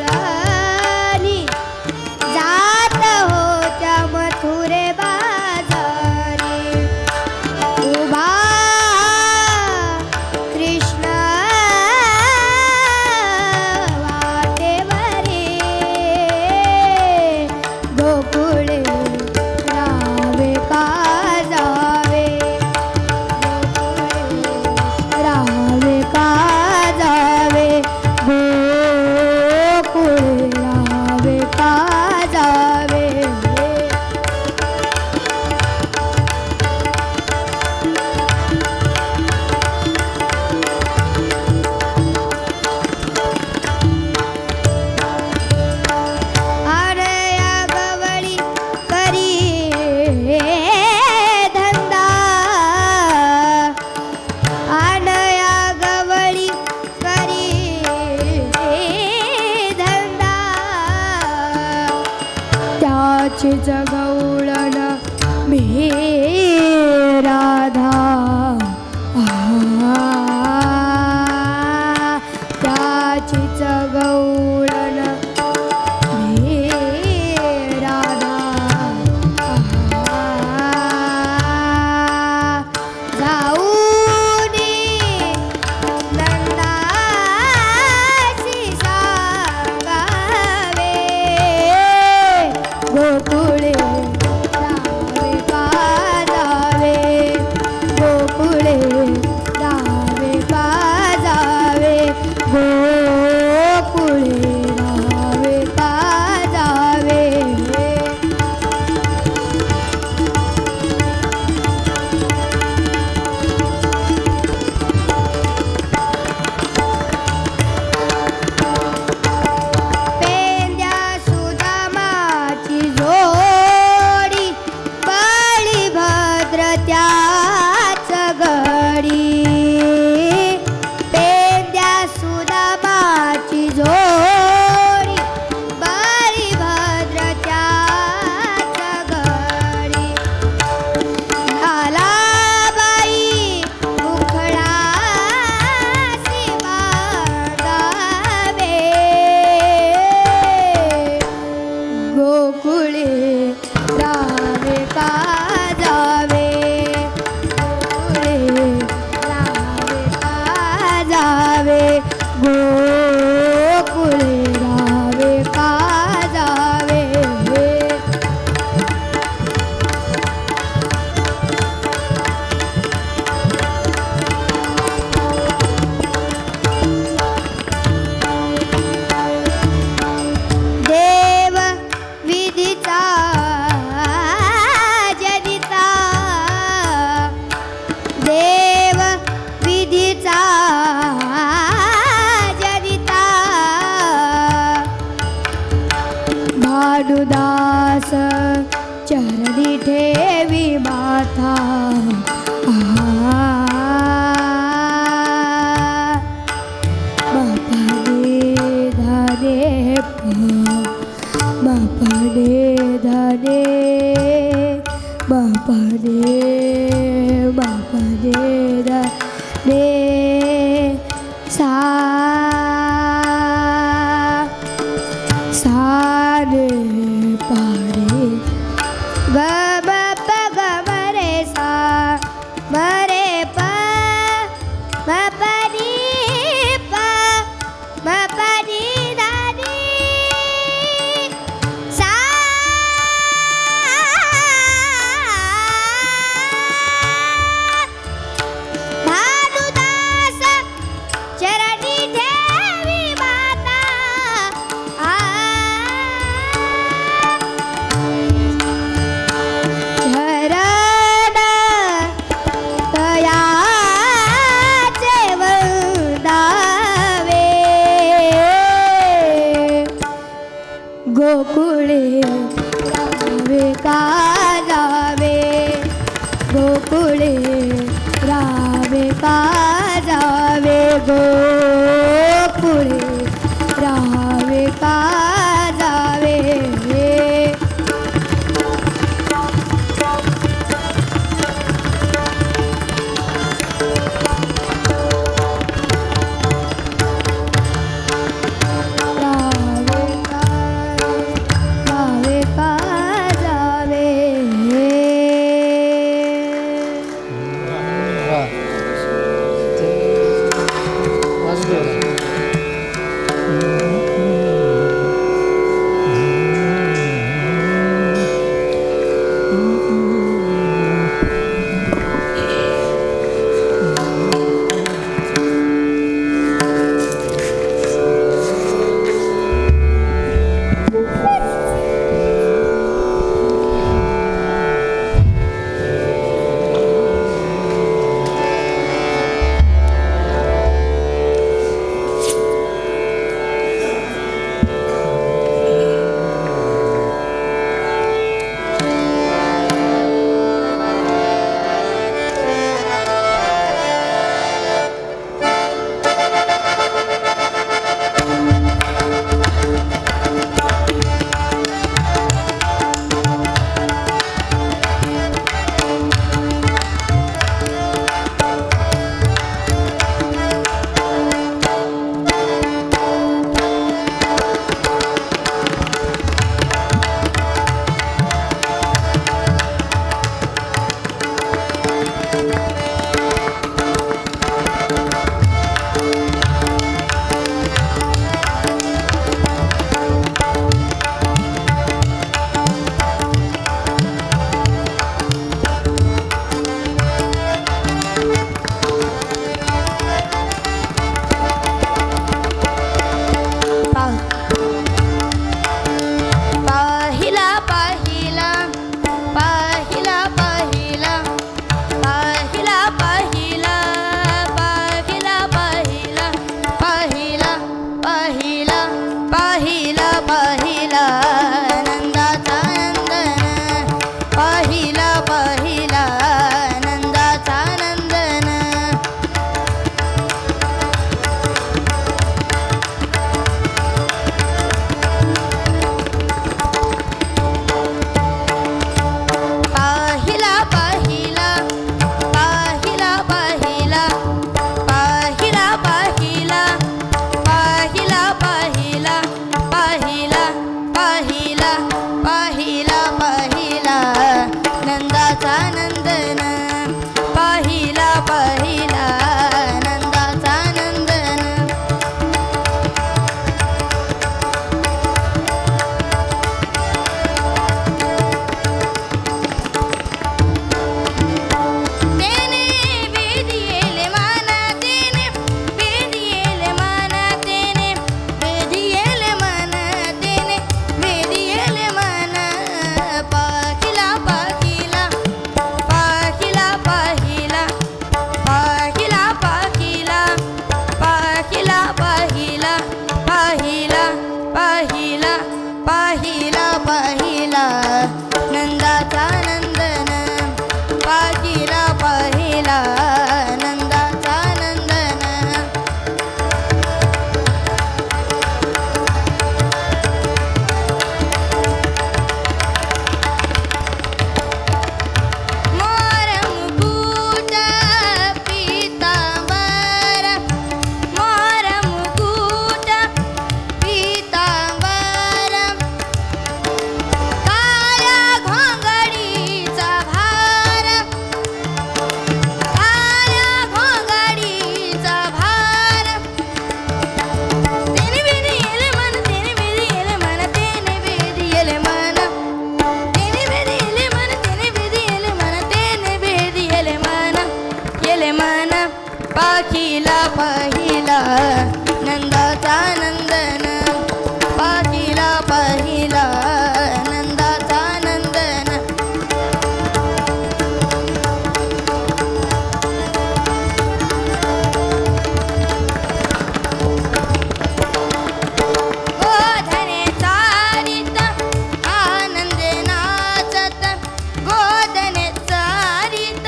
त्याचीच गवळण मी राधा त्याचीच गवळण मी राधा जाऊनी नंदासी सांगावे गोकुळे जावे का जावे गोकुळे जावे का जावे गोकुळे जावे का जावे पेंद्या सुदामाची जोडी बळीभद्र त्याच गडी पेंद्या सुदामाची जोडी बळीभद्र त्याच गडी झाला बाई मुखडासी बांधावे गोकुळे रावे का जावे गोकुळे रावे का जावे गोकुळे रावे का जावे देव विधीचा जनिता देव विधीचा जनिता भानुदास चरणी ठेवी माथा बापाने धाने बापाने धाने बापाने बापाने धाने सा साने पाडे ग म प ग म रे सा म रे प म प नी प म प नी धा नी सा भानुदास चरणी ठेवी माता चरण तयाचे वंदावे गोकुळे रावे का जावे गोकुळे रावे का जावे गोकुळे रावे का जावे रावे का जावे पाहिला पाहिला पाहिला नंदाचा नंदन पाहिला पाहिला नंदाचा नंदन पाहिला पाहिला पाहिला पाहिला पाहिला पाहिला पाहिला पाहिला पाहिला पाहिला पाहिला पाहिला नंदाचा नंदन पाहिला पाहिला नंदाचा नंदन तेने वेदियेले माना तेने वेदियेले माना तेने वेदियेले माना तेने वेदियेले माना पाहिला पाहिला पाहिला पाहिला पाहिला पाहिला पाहिला पाहिला पाहिला पाहिला पाहिला पाहिला नंदाचा नंदन पाहिला पाहिला नंदाचा नंदन मोर मुकुट पीतांबर मोर मुकुट पीतांबर काळ्या घोंगडीचा भार काळ्या घोंगडीचा भार तेने वेदियेले मन तेने वेदियेले मन तेने वेदियेले मन तेने वेदियेले मन तेने वेदियेले मन तेने वेदियेले मन येले मन पाहिला पाहिला नंदाचा नंदन पाहिला पाहिला नंदाचा नंदन गोधने चारित आनंद नाचत गोधने चारित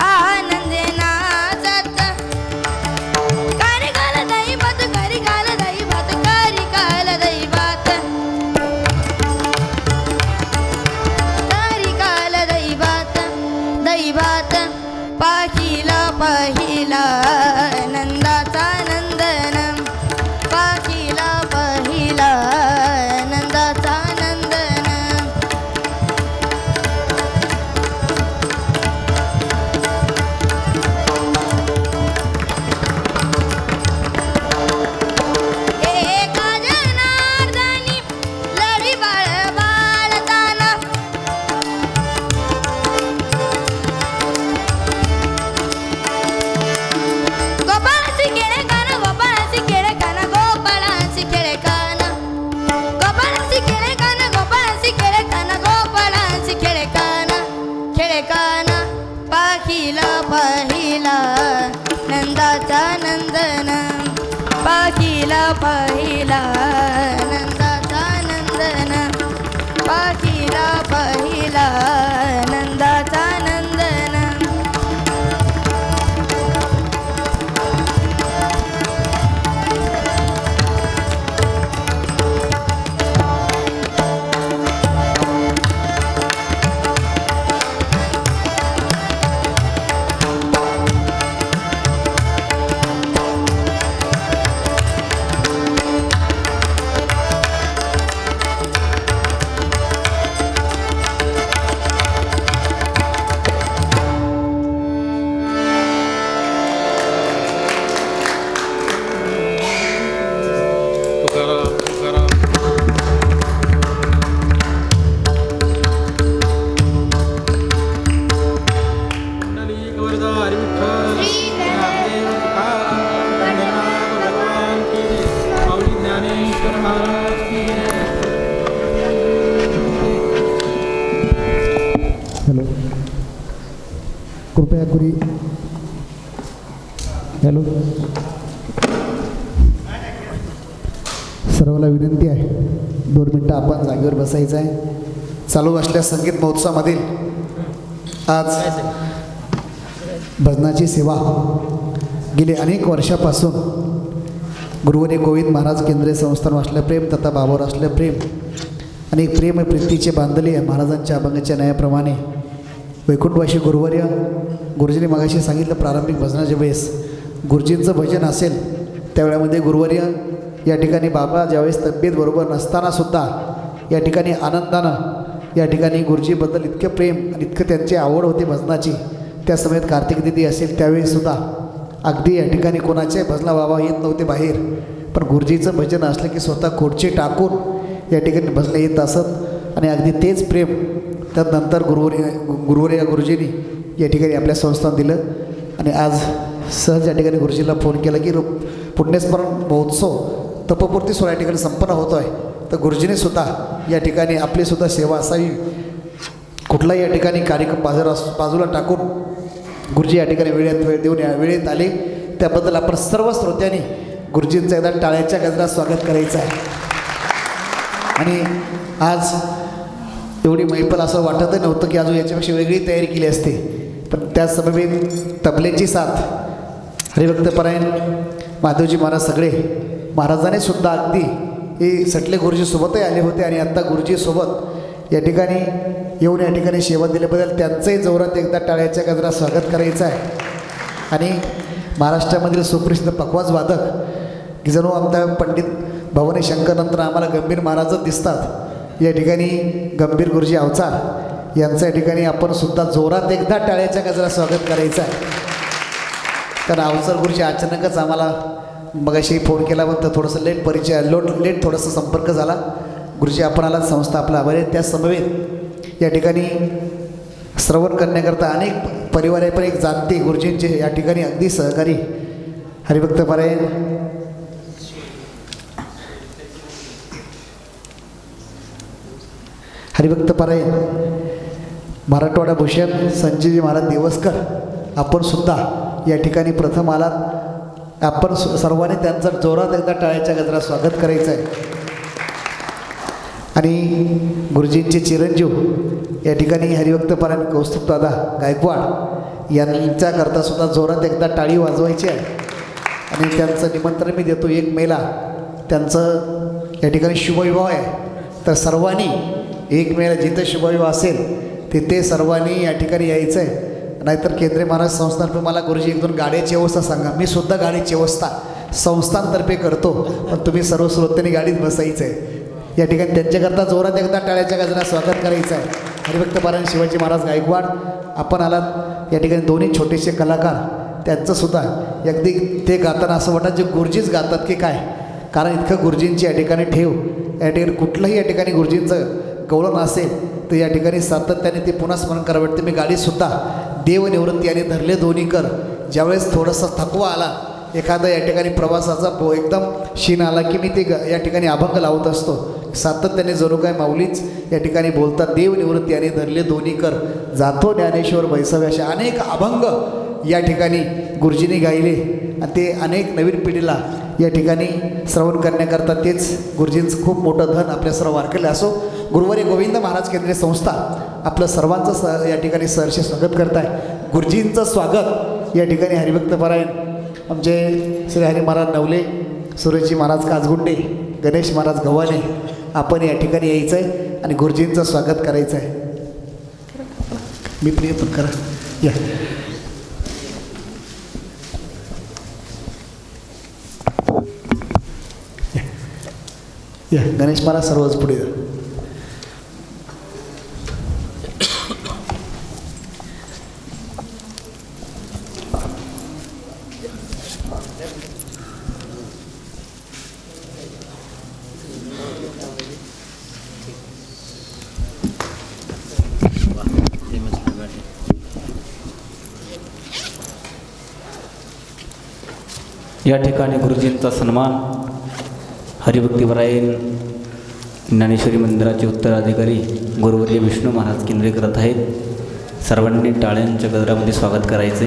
आनंद नाचत करी घाल दैवत करी घाल दैवत करी घाल दैवत करी घाल दैवत दैवत पाहिला पाहिला नंदाचा नंदन पाहिला पाहिला नंदाचा नंदन एका जनार्दनी लढी बाळ बाळताना गोपाळाची खेळे काना गोपाळाची खेळे काना गोपाळाची खेळे काना गोपाळाची खेळे काना गोपाळाची खेळे काना गोपाळाची खेळे काना पाहिला पाहिला नंदाचा नंदन पाहिला पाहिला नंदाचा नंदन पाहिला पाहिला नंदाचा नंदन हॅलो कृपया कुरी हॅलो सर्वांना विनंती आहे 2 मिनटं आपण जागेवर बसायचं आहे. चालू असलेल्या संगीत महोत्सवामधील आज भजनाची सेवा गेली अनेक वर्षापासून गुरुवर्य गोविंद महाराज केंद्रीय संस्थान असलं प्रेम तथा बाबावर असलं प्रेम आणि प्रेम प्रीतीचे बांधले महाराजांच्या अभंगाच्या न्यायाप्रमाणे वैकुंठवासी गुरुवर्य गुरुजींनी मगाशी सांगितलं प्रारंभिक भजनाच्या वेळेस गुरुजींचं भजन असेल त्यावेळेमध्ये गुरुवर्य या ठिकाणी बाबा ज्यावेळेस तब्येत बरोबर नसतानासुद्धा या ठिकाणी आनंदानं या ठिकाणी गुरुजीबद्दल इतकं प्रेम आणि इतकं त्यांची आवड होती भजनाची. त्या समयात कार्तिक दिदी असेल त्यावेळीसुद्धा अगदी या ठिकाणी कोणाचे भजना बाबा येत नव्हते बाहेर, पण गुरुजीचं भजन असलं की स्वतः खुर्ची टाकून या ठिकाणी भजनं येत असत आणि अगदी तेच प्रेम त्यानंतर गुरुवर्य गुरुजींनी या ठिकाणी आपल्या संस्थान दिलं. आणि आज सहज या ठिकाणी गुरुजीला फोन केला की पुण्यस्मरण महोत्सव तपपूर्ती सोहळा या ठिकाणी संपन्न होतो आहे, तर गुरुजीने सुद्धा या ठिकाणी आपलीसुद्धा सेवा असावी. कुठलाही या ठिकाणी कार्यक्रम बाजूला टाकून गुरुजी या ठिकाणी वेळ देऊन वेळेत आले, त्याबद्दल आपण सर्व श्रोत्यांनी गुरुजींचं एकदा टाळ्याच्या गजरात स्वागत करायचं आहे. आणि आज एवढी मैफल असं वाटतही नव्हतं की अजून याच्यापेक्षा वेगळी तयारी केली असते, पण त्याच समवेत तबलेची साथ हरिभक्तपरायण माधवजी महाराज सगळे महाराजांनी सुद्धा अगदी हे सटले गुरुजीसोबतही आले होते आणि आत्ता गुरुजीसोबत या ठिकाणी येऊन या ठिकाणी सेवा दिल्याबद्दल त्यांचंही जोरात एकदा टाळ्याच्या गजरात स्वागत करायचं आहे. आणि महाराष्ट्रामधील सुप्रसिद्ध पखवाज वादक की जणू आमच्या पंडित भवानी शंकरनंतर आम्हाला गंभीर महाराजच दिसतात, या ठिकाणी गंभीर गुरुजी अवचार यांचं या ठिकाणी आपण सुद्धा जोरात एकदा टाळ्याच्या गजरात स्वागत करायचं आहे. कारण अवचार गुरुजी अचानकच आम्हाला मगाशी फोन केला पण तर थोडंसं लेट थोडासा संपर्क झाला. गुरुजी आपण आला संस्था आपला आभार आहे. त्या समवेत या ठिकाणी श्रवण करण्याकरता अनेक परिवार आहे, पण एक जाणते गुरुजींचे या ठिकाणी अगदी सहकारी हरिभक्तपरायण मराठवाडा भूषण संजयजी महाराज देवसकर आपण सुद्धा या ठिकाणी प्रथम आलात. आपण सर्वांनी त्यांचं जोरात एकदा टाळ्याच्या गजरात स्वागत करायचं आहे. आणि गुरुजींचे चिरंजीव या ठिकाणी हरिभक्तपरायण कौस्तुभदादा गायकवाड यांच्याकरता सुद्धा जोरात एकदा टाळी वाजवायची आहे. आणि त्यांचं निमंत्रण मी देतो 1 मेला त्यांचं या ठिकाणी शुभविवाह आहे, तर सर्वांनी 1 मेला जिथं शुभविवाह असेल तिथे सर्वांनी या ठिकाणी यायचं आहे. नाहीतर केंद्रीय महाराज संस्थानतर्फे मला गुरुजी 1-2 गाड्याची व्यवस्था सांगा, मी सुद्धा गाडीची व्यवस्था संस्थानतर्फे करतो, पण तुम्ही सर्व श्रोत्यांनी गाडीत बसायचं आहे. या ठिकाणी त्यांच्याकरता जोरात एकदा टाळ्याच्या गजरात स्वागत करायचं आहे. हरिभक्तपरायण शिवाजी महाराज गायकवाड आपण आलात. या ठिकाणी दोन्ही छोटेसे कलाकार त्यांचंसुद्धा अगदी ते गाताना असं वाटतं जे गुरुजीच गातात की काय, कारण इतकं गुरुजींची या ठिकाणी ठेव, या ठिकाणी कुठलंही या ठिकाणी गुरुजींचं गवळण असेल तर या ठिकाणी सातत्याने ते पुन्हा स्मरण करावं वाटते. मी गाडीसुद्धा देवनिवृत्ती आणि धरले दोन्ही कर, ज्यावेळेस थोडासा थकवा आला एखादा या ठिकाणी प्रवासाचा एकदम शीन आला की मी ते या ठिकाणी अभंग लावत असतो. सातत्याने जणू काय माऊलीच या ठिकाणी बोलतात, देवनिवृत्ती आणि धरले दोन्ही कर, जातो ज्ञानेश्वर बैसावे, असे अनेक अभंग या ठिकाणी गुरुजींनी गायले. आणि ते अनेक नवीन पिढीला या ठिकाणी श्रवण करण्याकरता तेच गुरुजींचं खूप मोठं धन आपल्या सर्व वारकरी असो. गुरुवर्य गोविंद महाराज केंद्रीय संस्था आपलं सर्वांचं या ठिकाणी सहर्ष स्वागत करत आहे. गुरुजींचं स्वागत या ठिकाणी हरिभक्तपरायण आमचे श्री हरी महाराज नवले, सुरेशजी महाराज काजगुंडे, गणेश महाराज गव्हाणे आपण या ठिकाणी यायचं आहे आणि गुरुजींचं स्वागत करायचं आहे. मी प्रिय पण करा या. या गणेश महाराज सर्वच पुढे जा. या ठिकाणी गुरुजींचा सन्मान हरिभक्तपरायण ज्ञानेश्वरी मंदिराचे उत्तराधिकारी गुरुवर्य विष्णू महाराज केंद्रे करत आहेत. सर्वांनी टाळ्यांच्या गजरामध्ये स्वागत करायचे.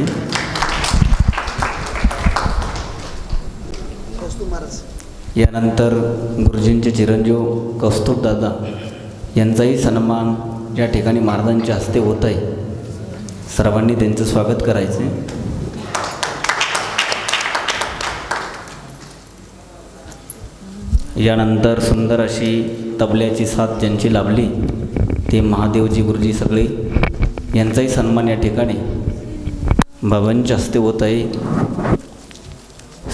कौस्तुभ महाराज यानंतर गुरुजींचे चिरंजीव कौस्तुभदादा यांचाही सन्मान या ठिकाणी महाराजांच्या हस्ते होत आहे. सर्वांनी त्यांचं स्वागत करायचे. यानंतर सुंदर अशी तबल्याची साथ ज्यांची लाभली ते महादेवजी गुरुजी सगळे यांचाही सन्मान या ठिकाणी बाबांच्या हस्ते होत आहे.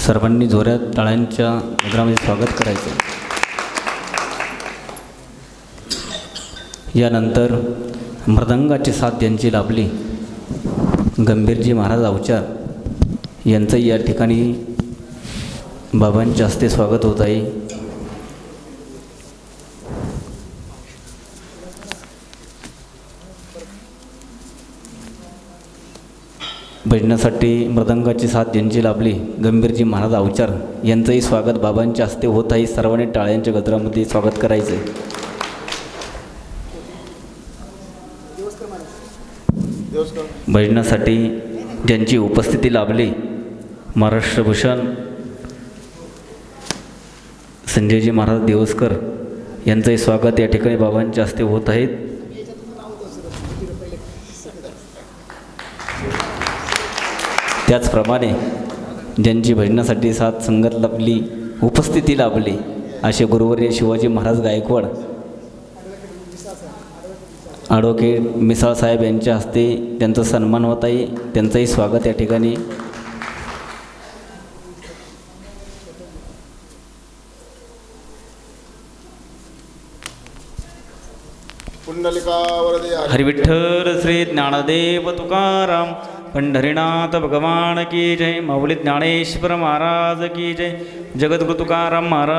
सर्वांनी जोरात टाळ्यांच्या गजरामध्ये स्वागत करायचं. यानंतर मृदंगाची साथ ज्यांची लाभली गंभीरजी महाराज अवचार यांचंही या ठिकाणी बाबांच्या हस्ते स्वागत होत आहे. भजनासाठी मृदंगाची साथ ज्यांची लाभली गंभीरजी महाराज अवचार यांचंही स्वागत बाबांच्या हस्ते होत आहे. सर्वांनी टाळ्यांच्या गजरामध्ये स्वागत करायचं आहे. भजनासाठी ज्यांची उपस्थिती लाभली महाराष्ट्रभूषण संजयजी महाराज देवस्कर यांचंही स्वागत या ठिकाणी बाबांच्या हस्ते होत आहेत. त्याचप्रमाणे ज्यांची भजनासाठी साथ संगत लाभली उपस्थिती लाभली असे गुरुवर्य शिवाजी महाराज गायकवाड ॲडव्होकेट मिसाळ साहेब यांच्या हस्ते त्यांचा सन्मान होत आहे. त्यांचंही स्वागत या ठिकाणी. हरिविठ्ठल श्री ज्ञानदेव तुकाराम पंढरीनाथ भगवान की जय. माऊली ज्ञानेश्वर महाराज की जय. जगद्गुरु तुकाराम महाराज.